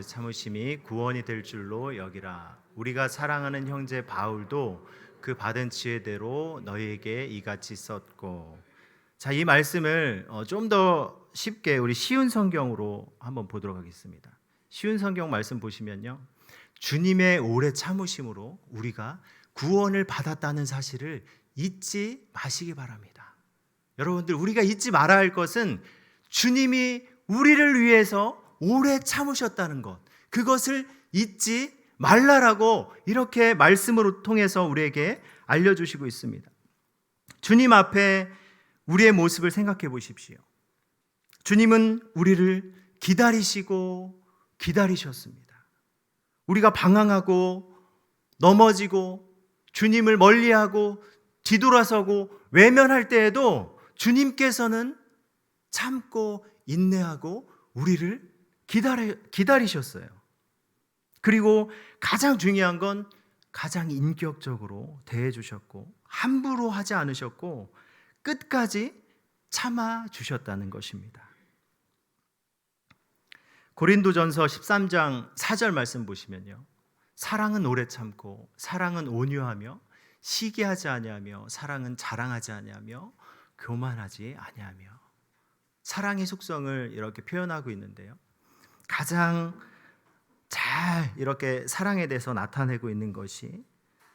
S12: 참으심이 구원이 될 줄로 여기라. 우리가 사랑하는 형제 바울도 그 받은 지혜대로 너희에게 이같이 썼고. 자, 이 말씀을 좀 더 쉽게 우리 쉬운 성경으로 한번 보도록 하겠습니다. 쉬운 성경 말씀 보시면요, 주님의 오래 참으심으로 우리가 구원을 받았다는 사실을 잊지 마시기 바랍니다. 여러분들, 우리가 잊지 말아야 할 것은 주님이 우리를 위해서 오래 참으셨다는 것, 그것을 잊지 말라라고 이렇게 말씀으로 통해서 우리에게 알려주시고 있습니다. 주님 앞에 우리의 모습을 생각해 보십시오. 주님은 우리를 기다리시고 기다리셨습니다. 우리가 방황하고 넘어지고 주님을 멀리하고 뒤돌아서고 외면할 때에도 주님께서는 참고 인내하고 우리를 기다리셨어요. 그리고 가장 중요한 건 가장 인격적으로 대해 주셨고 함부로 하지 않으셨고 끝까지 참아 주셨다는 것입니다. 고린도전서 13장 4절 말씀 보시면요, 사랑은 오래 참고 사랑은 온유하며 시기하지 아니하며 사랑은 자랑하지 아니하며 교만하지 아니하며. 사랑의 속성을 이렇게 표현하고 있는데요, 가장 잘 이렇게 사랑에 대해서 나타내고 있는 것이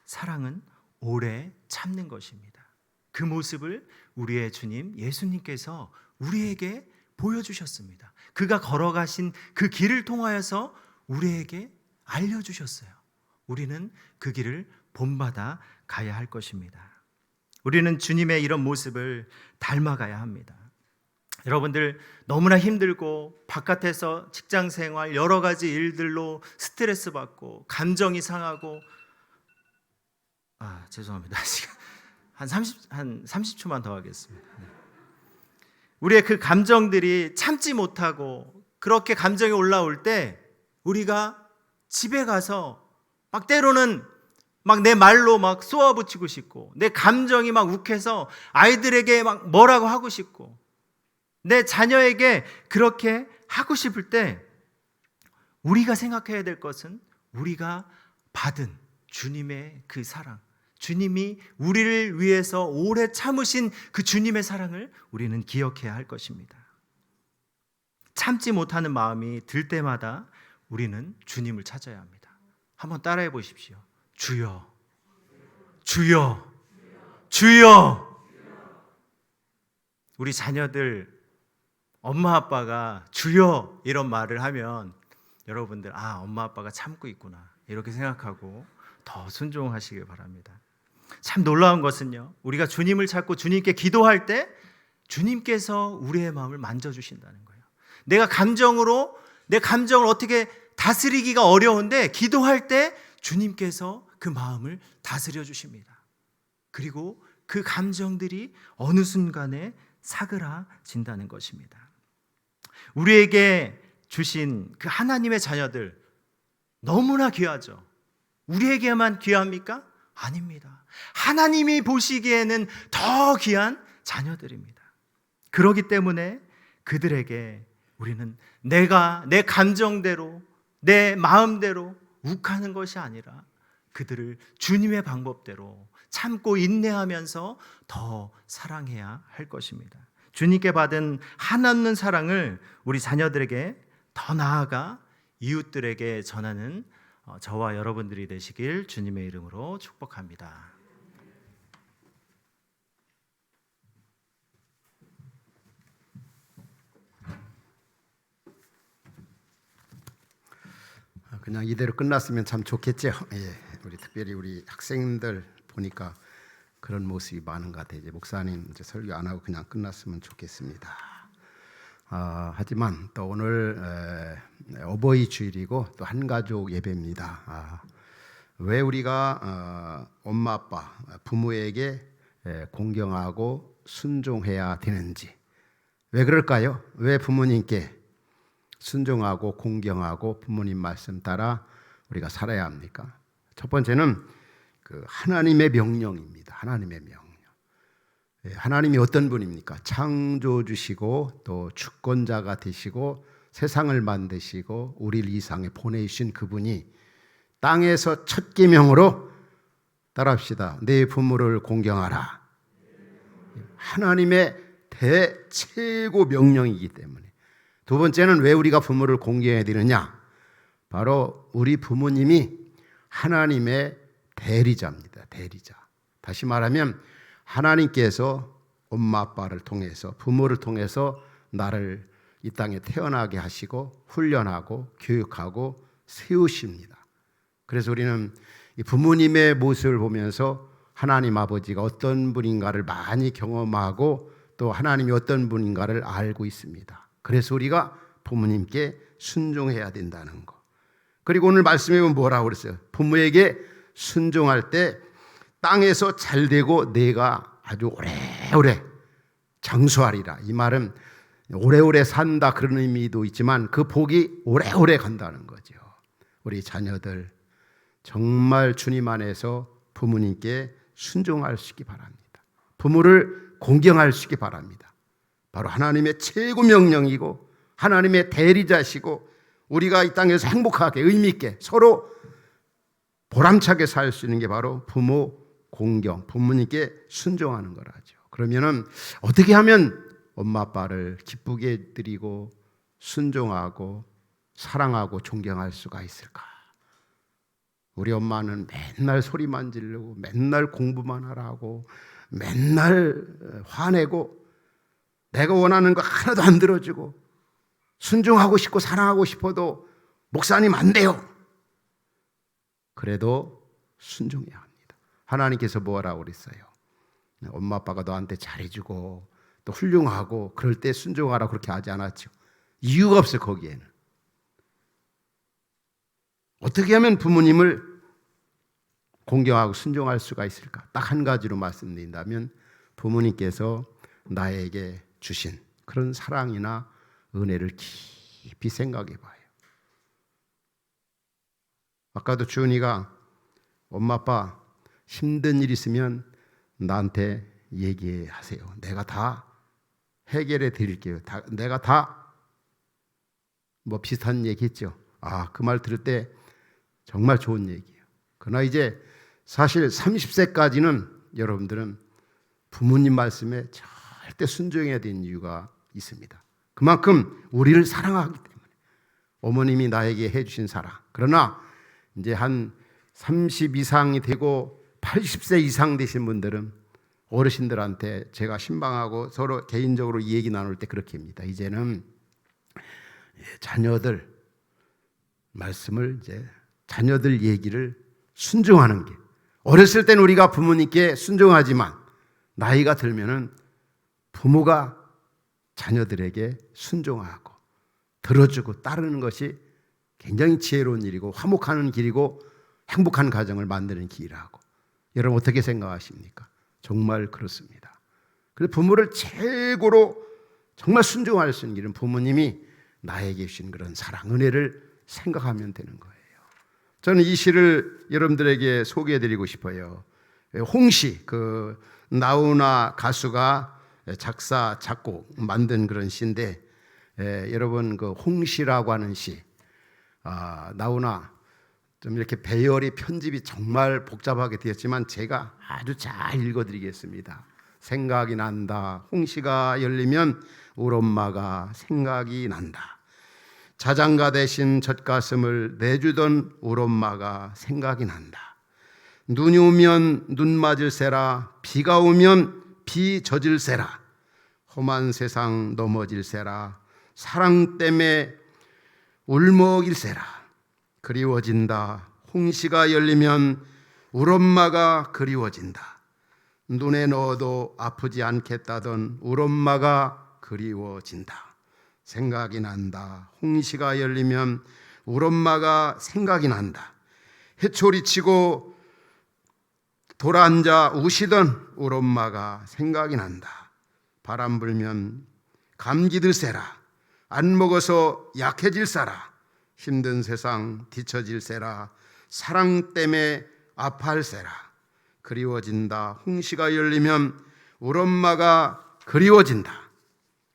S12: 사랑은 오래 참는 것입니다. 그 모습을 우리의 주님 예수님께서 우리에게 보여주셨습니다. 그가 걸어가신 그 길을 통하여서 우리에게 알려주셨어요. 우리는 그 길을 본받아 가야 할 것입니다. 우리는 주님의 이런 모습을 닮아가야 합니다. 여러분들, 너무나 힘들고 바깥에서 직장생활 여러 가지 일들로 스트레스 받고 감정이 상하고, 죄송합니다. 한 30초만 더 하겠습니다. 우리의 그 감정들이 참지 못하고 그렇게 감정이 올라올 때 우리가 집에 가서 막 때로는 막 내 말로 막 쏘아붙이고 싶고 내 감정이 막 욱해서 아이들에게 막 뭐라고 하고 싶고 내 자녀에게 그렇게 하고 싶을 때 우리가 생각해야 될 것은 우리가 받은 주님의 그 사랑, 주님이 우리를 위해서 오래 참으신 그 주님의 사랑을 우리는 기억해야 할 것입니다. 참지 못하는 마음이 들 때마다 우리는 주님을 찾아야 합니다. 한번 따라해 보십시오. 주여, 주여, 주여. 우리 자녀들, 엄마 아빠가 주여 이런 말을 하면 여러분들, 엄마 아빠가 참고 있구나 이렇게 생각하고 더 순종하시길 바랍니다. 참 놀라운 것은요, 우리가 주님을 찾고 주님께 기도할 때 주님께서 우리의 마음을 만져주신다는 거예요. 내 감정을 어떻게 다스리기가 어려운데 기도할 때 주님께서 그 마음을 다스려 주십니다. 그리고 그 감정들이 어느 순간에 사그라진다는 것입니다. 우리에게 주신 그 하나님의 자녀들 너무나 귀하죠. 우리에게만 귀합니까? 아닙니다. 하나님이 보시기에는 더 귀한 자녀들입니다. 그렇기 때문에 그들에게 우리는 내가 내 감정대로 내 마음대로 욱하는 것이 아니라 그들을 주님의 방법대로 참고 인내하면서 더 사랑해야 할 것입니다. 주님께 받은 한없는 사랑을 우리 자녀들에게 더 나아가 이웃들에게 전하는 저와 여러분들이 되시길 주님의 이름으로 축복합니다.
S6: 그냥 이대로 끝났으면 참 좋겠죠. 우리 특별히 우리 학생들 보니까 그런 모습이 많은 것 같아요. 이제 목사님 이제 설교 안 하고 그냥 끝났으면 좋겠습니다. 하지만 또 오늘 어버이 주일이고 또 한가족 예배입니다. 왜 우리가 엄마 아빠 부모에게 공경하고 순종해야 되는지, 왜 그럴까요? 왜 부모님께 순종하고 공경하고 부모님 말씀 따라 우리가 살아야 합니까? 첫 번째는 그 하나님의 명령입니다. 하나님의 명령. 하나님이 어떤 분입니까? 창조주시고 또 주권자가 되시고 세상을 만드시고 우리를 이 세상에 보내주신 그분이 땅에서 첫 계명으로 따라합시다. 내 부모를 공경하라. 하나님의 대최고 명령이기 때문에. 두 번째는 왜 우리가 부모를 공경해야 되느냐? 바로 우리 부모님이 하나님의 대리자입니다. 대리자. 다시 말하면 하나님께서 엄마 아빠를 통해서 부모를 통해서 나를 이 땅에 태어나게 하시고 훈련하고 교육하고 세우십니다. 그래서 우리는 이 부모님의 모습을 보면서 하나님 아버지가 어떤 분인가를 많이 경험하고 또 하나님이 어떤 분인가를 알고 있습니다. 그래서 우리가 부모님께 순종해야 된다는 거. 그리고 오늘 말씀에 보면 뭐라고 그랬어요? 부모에게 순종할 때 땅에서 잘되고 내가 아주 오래오래 장수하리라. 이 말은 오래오래 산다 그런 의미도 있지만 그 복이 오래오래 간다는 거죠. 우리 자녀들 정말 주님 안에서 부모님께 순종할 수 있기 바랍니다. 부모를 공경할 수 있기 바랍니다. 바로 하나님의 최고 명령이고 하나님의 대리자시고 우리가 이 땅에서 행복하게 의미 있게 서로 보람차게 살 수 있는 게 바로 부모 공경, 부모님께 순종하는 거라죠. 그러면은 어떻게 하면 엄마 아빠를 기쁘게 드리고 순종하고 사랑하고 존경할 수가 있을까? 우리 엄마는 맨날 소리만 지르고 맨날 공부만 하라고 맨날 화내고 내가 원하는 거 하나도 안 들어주고 순종하고 싶고 사랑하고 싶어도 목사님 안 돼요. 그래도 순종해야 합니다. 하나님께서 뭐라고 그랬어요? 엄마 아빠가 너한테 잘해주고 또 훌륭하고 그럴 때 순종하라 그렇게 하지 않았죠. 이유가 없어요. 거기에는. 어떻게 하면 부모님을 공경하고 순종할 수가 있을까? 딱 한 가지로 말씀드린다면 부모님께서 나에게 주신 그런 사랑이나 은혜를 깊이 생각해 봐요. 아까도 주은이가 엄마 아빠 힘든 일 있으면 나한테 얘기하세요. 내가 다 해결해 드릴게요. 내가 다 뭐 비슷한 얘기 했죠. 그 말 들을 때 정말 좋은 얘기예요. 그러나 이제 사실 30세까지는 여러분들은 부모님 말씀에 절대 순종해야 되는 이유가 있습니다. 그만큼 우리를 사랑하기 때문에 어머님이 나에게 해주신 사랑. 그러나 이제 한 30 이상이 되고 80세 이상 되신 분들은 어르신들한테 제가 신방하고 서로 개인적으로 이 얘기 나눌 때 그렇게 합니다. 이제는 자녀들 말씀을 이제 자녀들 얘기를 순종하는 게, 어렸을 때는 우리가 부모님께 순종하지만 나이가 들면은 부모가 자녀들에게 순종하고 들어주고 따르는 것이 굉장히 지혜로운 일이고 화목하는 길이고 행복한 가정을 만드는 길이라고. 여러분 어떻게 생각하십니까? 정말 그렇습니다. 그래서 부모를 최고로 정말 순종할 수 있는 길은 부모님이 나에게 주신 그런 사랑, 은혜를 생각하면 되는 거예요. 저는 이 시를 여러분들에게 소개해드리고 싶어요. 홍시, 그 나훈아 가수가 작사, 작곡 만든 그런 시인데, 여러분 그 홍시라고 하는 시, 나훈아 좀 이렇게 배열이 편집이 정말 복잡하게 되었지만 제가 아주 잘 읽어드리겠습니다. 생각이 난다. 홍시가 열리면 우리 엄마가 생각이 난다. 자장가 대신 젖가슴을 내주던 우리 엄마가 생각이 난다. 눈이 오면 눈 맞을세라. 비가 오면 비 젖을세라. 험한 세상 넘어질세라. 사랑 때문에 울먹일세라. 그리워진다. 홍시가 열리면 우리 엄마가 그리워진다. 눈에 넣어도 아프지 않겠다던 우리 엄마가 그리워진다. 생각이 난다. 홍시가 열리면 우리 엄마가 생각이 난다. 해초리 치고 돌아앉아 우시던 우리 엄마가 생각이 난다. 바람 불면 감기 드세라. 안 먹어서 약해질세라. 힘든 세상 뒤처질세라. 사랑 때문에 아파할세라. 그리워진다. 홍시가 열리면 우리 엄마가 그리워진다.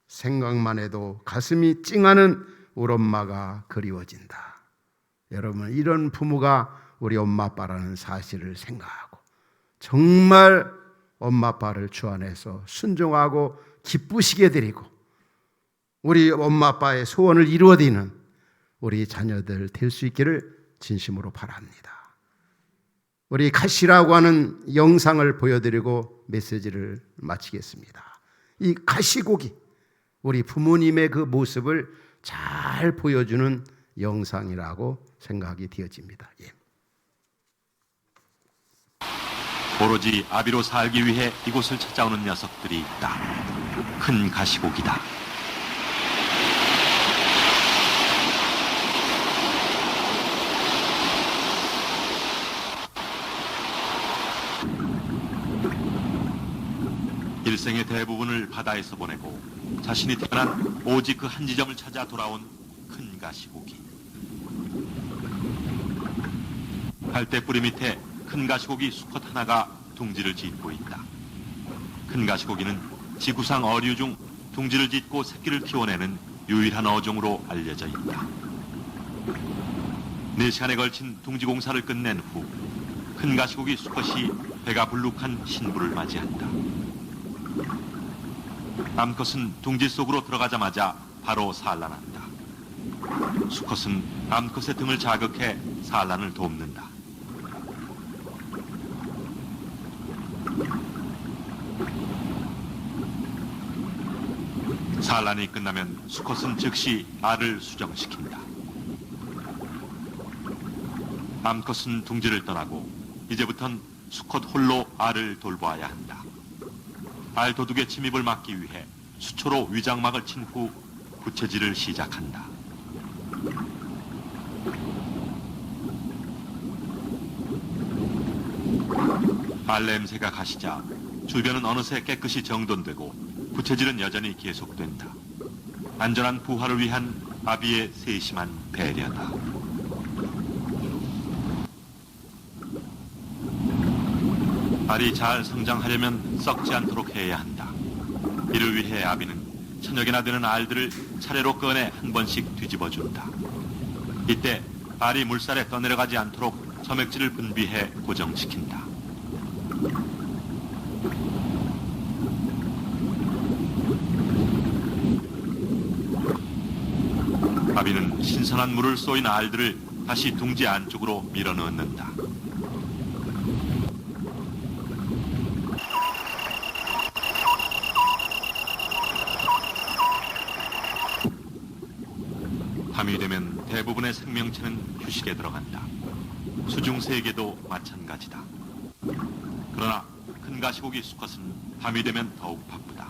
S6: 생각만 해도 가슴이 찡하는 우리 엄마가 그리워진다. 여러분, 이런 부모가 우리 엄마 아빠라는 사실을 생각하고 정말 엄마 아빠를 주 안에서 순종하고 기쁘시게 드리고 우리 엄마 아빠의 소원을 이루어드리는 우리 자녀들 될 수 있기를 진심으로 바랍니다. 우리 가시라고 하는 영상을 보여드리고 메시지를 마치겠습니다. 이 가시고기, 우리 부모님의 그 모습을 잘 보여주는 영상이라고 생각이 되어집니다. 예.
S13: 오로지 아비로 살기 위해 이곳을 찾아오는 녀석들이 있다. 큰 가시고기다. 일생의 대부분을 바다에서 보내고 자신이 태어난 오직 그 한 지점을 찾아 돌아온 큰 가시고기. 갈대뿌리 밑에 큰 가시고기 수컷 하나가 둥지를 짓고 있다. 큰 가시고기는 지구상 어류 중 둥지를 짓고 새끼를 키워내는 유일한 어종으로 알려져 있다. 4시간에 걸친 둥지 공사를 끝낸 후 큰 가시고기 수컷이 배가 불룩한 신부를 맞이한다. 암컷은 둥지 속으로 들어가자마자 바로 산란한다. 수컷은 암컷의 등을 자극해 산란을 돕는다. 산란이 끝나면 수컷은 즉시 알을 수정시킨다. 암컷은 둥지를 떠나고 이제부턴 수컷 홀로 알을 돌보아야 한다. 알 도둑의 침입을 막기 위해 수초로 위장막을 친 후 부채질을 시작한다. 알 냄새가 가시자 주변은 어느새 깨끗이 정돈되고 부채질은 여전히 계속된다. 안전한 부화를 위한 아비의 세심한 배려다. 알이 잘 성장하려면 썩지 않도록 해야 한다. 이를 위해 아비는 천여개나 되는 알들을 차례로 꺼내 한 번씩 뒤집어준다. 이때 알이 물살에 떠내려가지 않도록 점액질을 분비해 고정시킨다. 아비는 신선한 물을 쏘인 알들을 다시 둥지 안쪽으로 밀어넣는다. 밤이 되면 대부분의 생명체는 휴식에 들어간다. 수중세계도 마찬가지다. 그러나 큰 가시고기 수컷은 밤이 되면 더욱 바쁘다.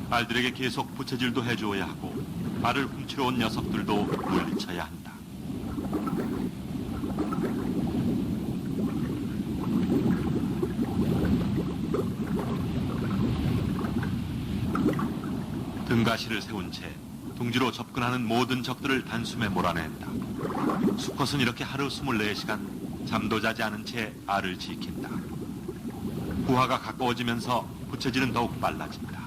S13: 알들에게 계속 부채질도 해주어야 하고 알을 훔치러 온 녀석들도 물리쳐야 한다. 등가시를 세운 채 둥지로 접근하는 모든 적들을 단숨에 몰아낸다. 수컷은 이렇게 하루 24시간 잠도 자지 않은 채 알을 지킨다. 부화가 가까워지면서 부채질은 더욱 빨라진다.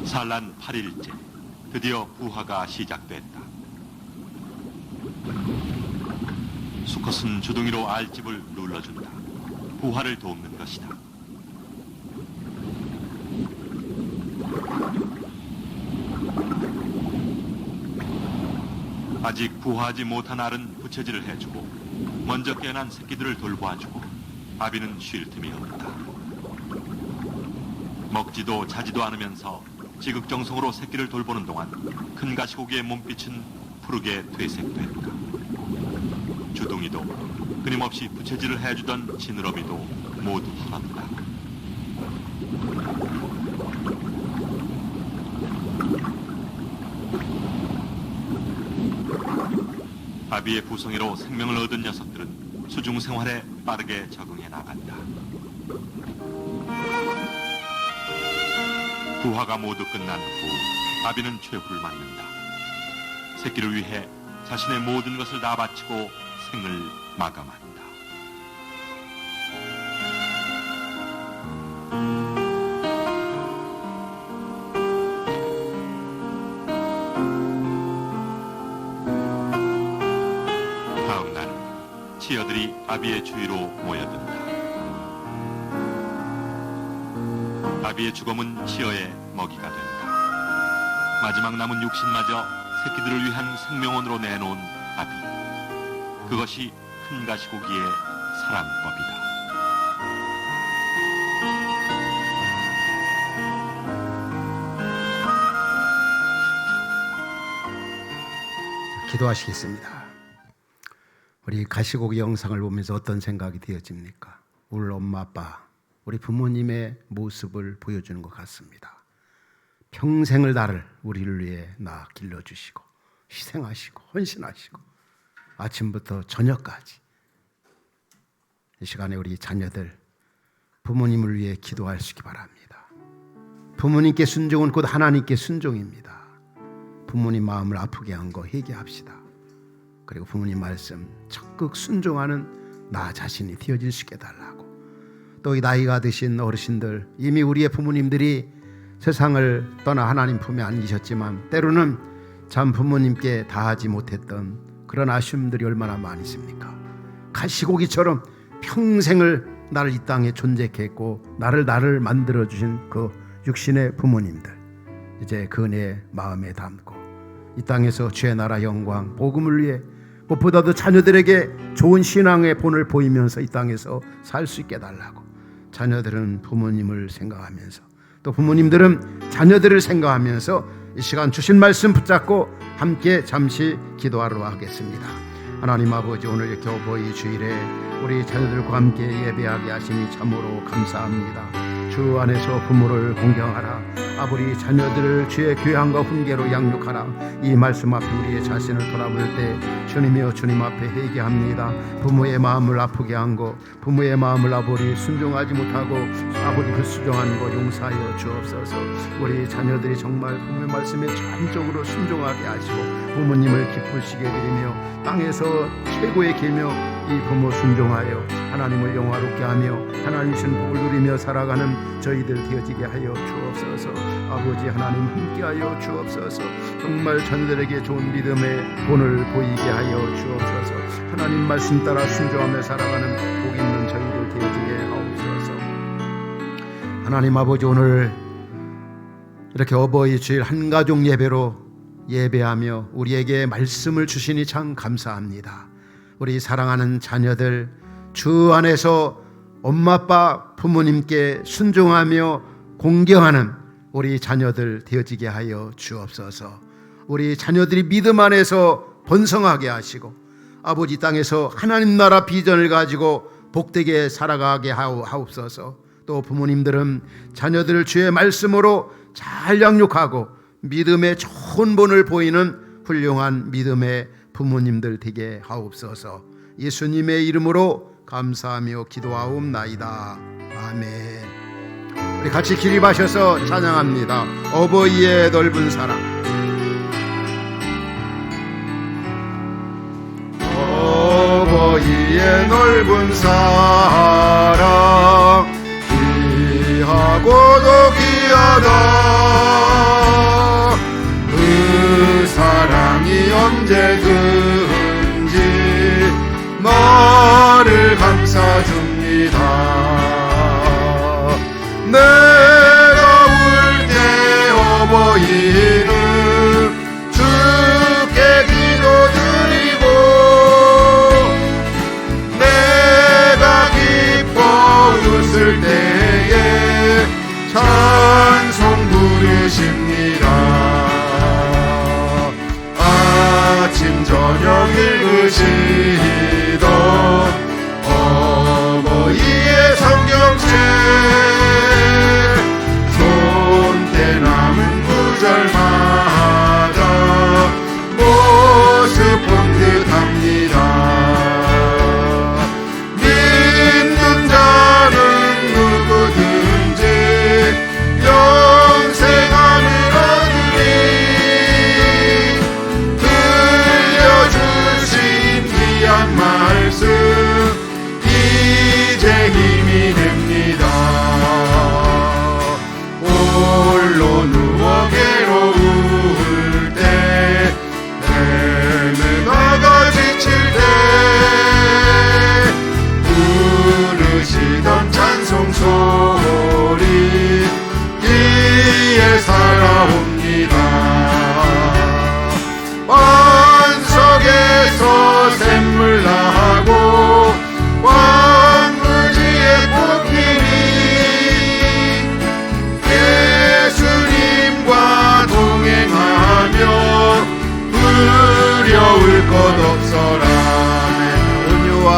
S13: 산란 8일째, 드디어 부화가 시작됐다. 수컷은 주둥이로 알집을 눌러준다. 부화를 돕는 것이다. 아직 부화하지 못한 알은 부채질을 해주고 먼저 깨어난 새끼들을 돌봐주고 아비는 쉴 틈이 없다. 먹지도 자지도 않으면서 지극정성으로 새끼를 돌보는 동안 큰 가시고기의 몸빛은 푸르게 퇴색됐다. 주둥이도 끊임없이 부채질을 해주던 지느러미도 모두 풀었다. 아비의 부성애로 생명을 얻은 녀석들은 수중 생활에 빠르게 적응해 나간다. 부화가 모두 끝난 후 아비는 최후를 맞는다. 새끼를 위해 자신의 모든 것을 다 바치고 생을 마감한다. 다음 날 치어들이 아비의 주위로 모여든다. 아비의 죽음은 치어의 먹이가 된다. 마지막 남은 육신마저 새끼들을 위한 생명원으로 내놓은 아비. 그것이 큰 가시고기의 사랑법이다.
S6: 기도하시겠습니다. 우리 가시고기 영상을 보면서 어떤 생각이 되어집니까? 우리 엄마 아빠, 우리 부모님의 모습을 보여주는 것 같습니다. 평생을 나를 우리를 위해 나 길러주시고 희생하시고 헌신하시고 아침부터 저녁까지 이 시간에 우리 자녀들 부모님을 위해 기도하시기 바랍니다. 부모님께 순종은 곧 하나님께 순종입니다. 부모님 마음을 아프게 한 거 회개합시다. 그리고 부모님 말씀 적극 순종하는 나 자신이 되어질 수 있게 달라고. 또 이 나이가 드신 어르신들, 이미 우리의 부모님들이 세상을 떠나 하나님 품에 안기셨지만 때로는 참 부모님께 다하지 못했던 그런 아쉬움들이 얼마나 많이 있습니까? 가시고기처럼 평생을 나를 이 땅에 존재케 했고 나를 만들어주신 그 육신의 부모님들, 이제 그 은혜 마음에 담고 이 땅에서 주의 나라 영광 복음을 위해 무엇보다도 자녀들에게 좋은 신앙의 본을 보이면서 이 땅에서 살 수 있게 달라고. 자녀들은 부모님을 생각하면서 또 부모님들은 자녀들을 생각하면서 이 시간 주신 말씀 붙잡고 함께 잠시 기도하러 하겠습니다. 하나님 아버지, 오늘 이렇게 어버이 주일에 우리 자녀들과 함께 예배하게 하시니 참으로 감사합니다. 주 안에서 부모를 공경하라. 아버지 자녀들을 주의 교양과 훈계로 양육하라. 이 말씀 앞에 우리의 자신을 돌아볼 때 주님이여 주님 앞에 회개합니다. 부모의 마음을 아프게 한 것, 부모의 마음을 아버지 순종하지 못하고 아버지 불순종한 것 용서하여 주옵소서. 우리 자녀들이 정말 부모의 말씀에 전적으로 순종하게 하시고 부모님을 기쁘시게 드리며 땅에서 최고의 계명 이 부모 순종하여 하나님을 영화롭게 하며 하나님 주신 복을 누리며 살아가는 저희들 되어지게 하여 주옵소서. 아버지 하나님 함께하여 주옵소서. 정말 자녀들에게 좋은 믿음의 본을 보이게 하여 주옵소서. 하나님 말씀 따라 순종하며 살아가는 복 있는 저희들 되어지게 하옵소서. 하나님 아버지, 오늘 이렇게 어버이 주일 한가족 예배로 예배하며 우리에게 말씀을 주시니 참 감사합니다. 우리 사랑하는 자녀들 주 안에서 엄마 아빠 부모님께 순종하며 공경하는 우리 자녀들 되어지게 하여 주옵소서. 우리 자녀들이 믿음 안에서 번성하게 하시고 아버지 땅에서 하나님 나라 비전을 가지고 복되게 살아가게 하옵소서. 또 부모님들은 자녀들을 주의 말씀으로 잘 양육하고 믿음의 좋은 본을 보이는 훌륭한 믿음의 부모님들 되게 하옵소서. 예수님의 이름으로 감사하며 기도하옵나이다. 아멘. 우리 같이 기립하셔서 찬양합니다. 어버이의 넓은 사랑. 어버이의 넓은 사랑 귀하고도 귀하다. 그 사랑이 언제든지 나를 감싸줍니다. 내가 울 때 어버이는 주께 기도드리고 내가 기뻐 웃을 때에 찬송 부르십니다. 아침 저녁 읽으시던 어버이의 성경책 손때 남은 구절마다 모습 본 듯합니다.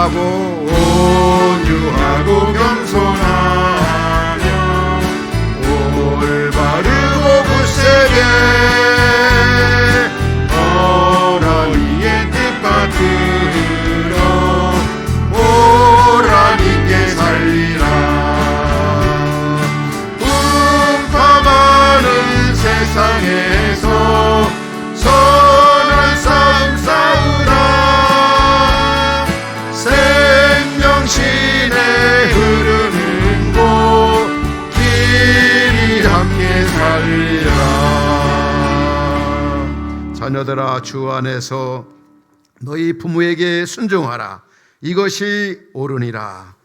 S6: 겸손하고 온유하고 겸손하며 올바르고 굳세게 어라니의 뜻 받들어 오라니께 살리라. 음파많은 세상에서 선한 싸움 싸우라. 생명신에 흐르는 곳 길이 함께 살리라. 자녀들아, 주 안에서 너희 부모에게 순종하라. 이것이 옳으니라.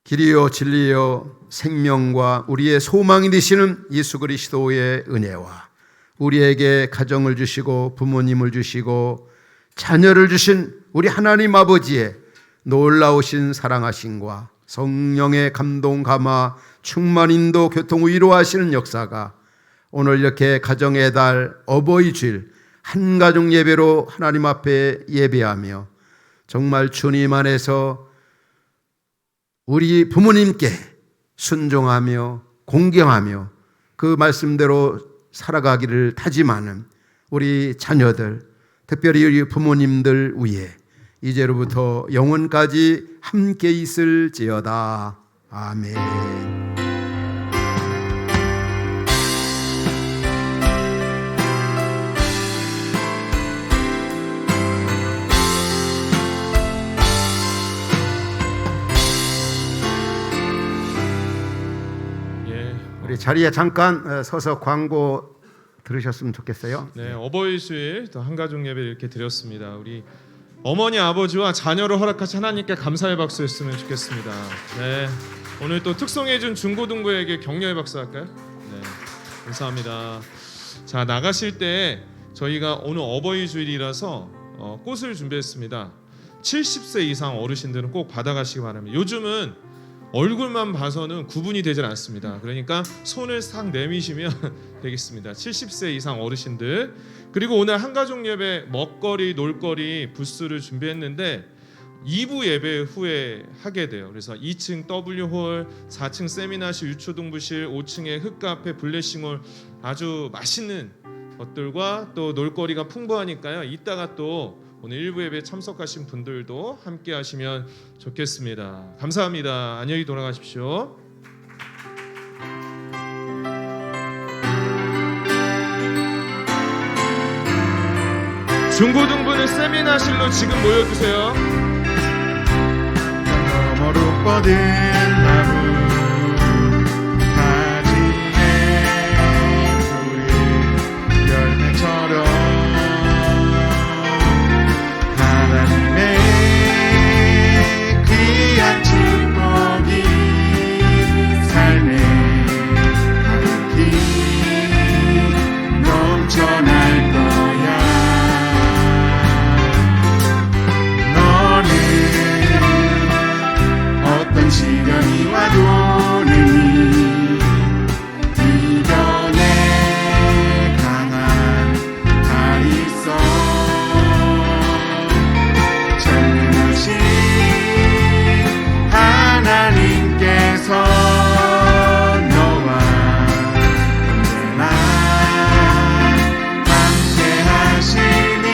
S6: 길이요 진리요 생명과 우리의 소망이 되시는 예수 그리스도의 은혜와 우리에게 가정을 주시고 부모님을 주시고 자녀를 주신 우리 하나님 아버지의 놀라우신 사랑하심과 성령의 감동 감화 충만 인도 교통 위로하시는 역사가 오늘 이렇게 가정의 달 어버이 주일 한가족 예배로 하나님 앞에 예배하며 정말 주님 안에서 우리 부모님께 순종하며 공경하며 그 말씀대로 살아가기를 다짐하는 우리 자녀들, 특별히 우리 부모님들 위해 이제로부터 영원까지 함께 있을지어다. 아멘. 우리 자리에 잠깐 서서 광고 들으셨으면 좋겠어요.
S1: 네, 어버이 주일 또 한가족 예배 이렇게 드렸습니다. 우리 어머니 아버지와 자녀를 허락하신 하나님께 감사의 박수 했으면 좋겠습니다. 네, 오늘 또 특송해준 중고등부에게 격려의 박수 할까요? 네, 감사합니다. 자, 나가실 때 저희가 오늘 어버이 주일이라서 꽃을 준비했습니다. 70세 이상 어르신들은 꼭 받아가시기 바랍니다. 요즘은 얼굴만 봐서는 구분이 되질 않습니다. 그러니까 손을 싹 내미시면 되겠습니다. 70세 이상 어르신들. 그리고 오늘 한가족 예배 먹거리, 놀거리 부스를 준비했는데 2부 예배 후에 하게 돼요. 그래서 2층 W홀, 4층 세미나실, 유초등부실, 5층에 흑카페, 블레싱홀 아주 맛있는 것들과 또 놀거리가 풍부하니까요. 이따가 또 오늘 1부 예배에 참석하신 분들도 함께 하시면 좋겠습니다. 감사합니다. 안녕히 돌아가십시오. 중고등부는 세미나실로 지금 모여주세요.
S2: 너머로 뻗은 나무 가지에 우리 열매처럼 하나님의 귀한 축복이 삶에 가득히 넘쳐날 거야. 너는 어떤 시련이 와도 능히 이겨내 강한 달 있어. 전능하신 하나님께서 너와 언제나 함께 하시니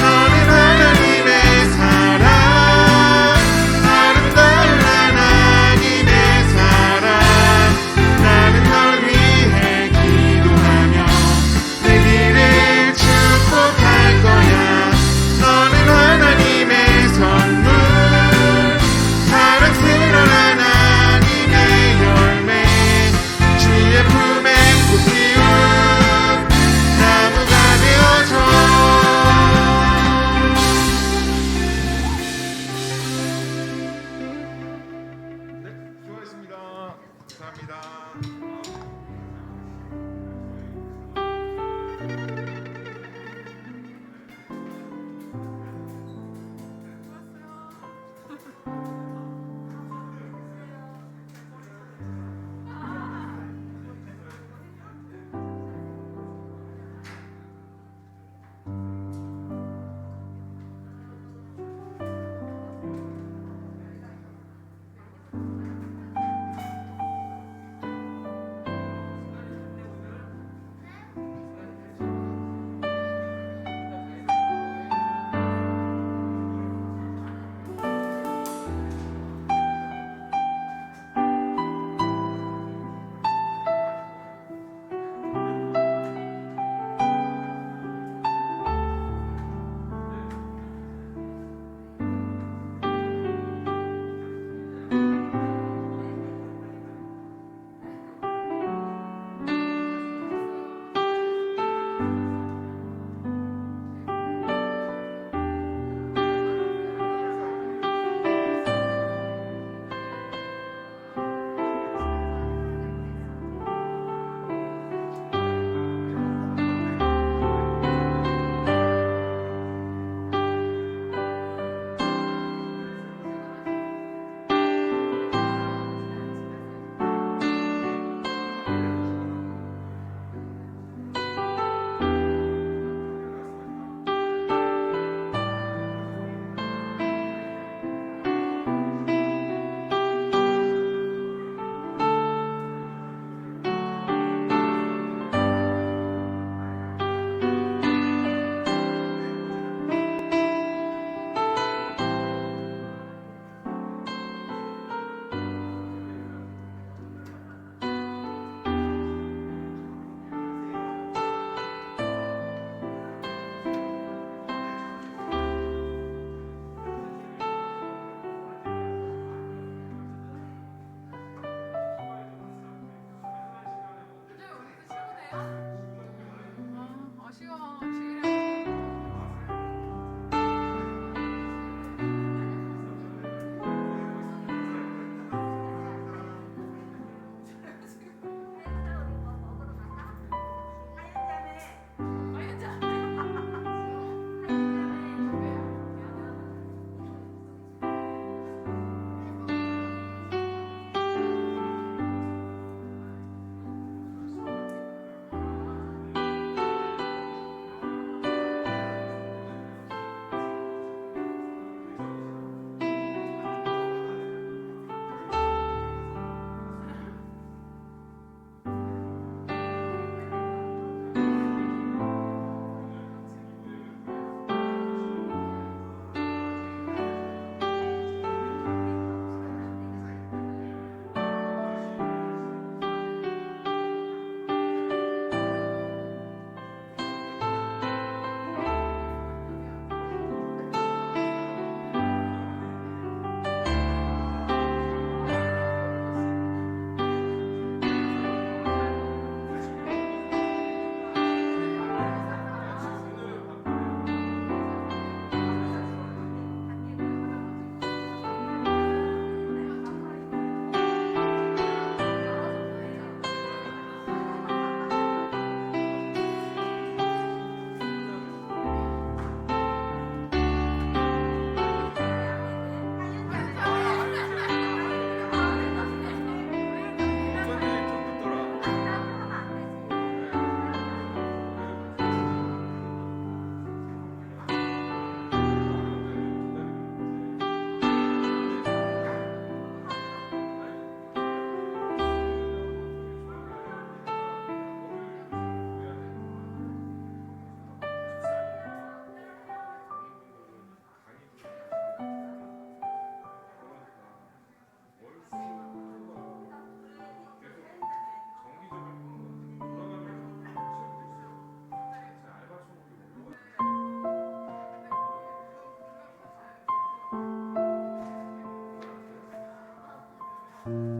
S2: 너는 하나님의 사랑, 아름다운 하나님의 사랑. 나는 널 위해 기도하며 내 길을 축복할 거야. 너는 하나님의 선물, 사랑스러운 하나님의 열매, 주의 품에 꽃 피운 나무가 되어줘. 수고하셨습니다. 감사합니다.
S11: 네.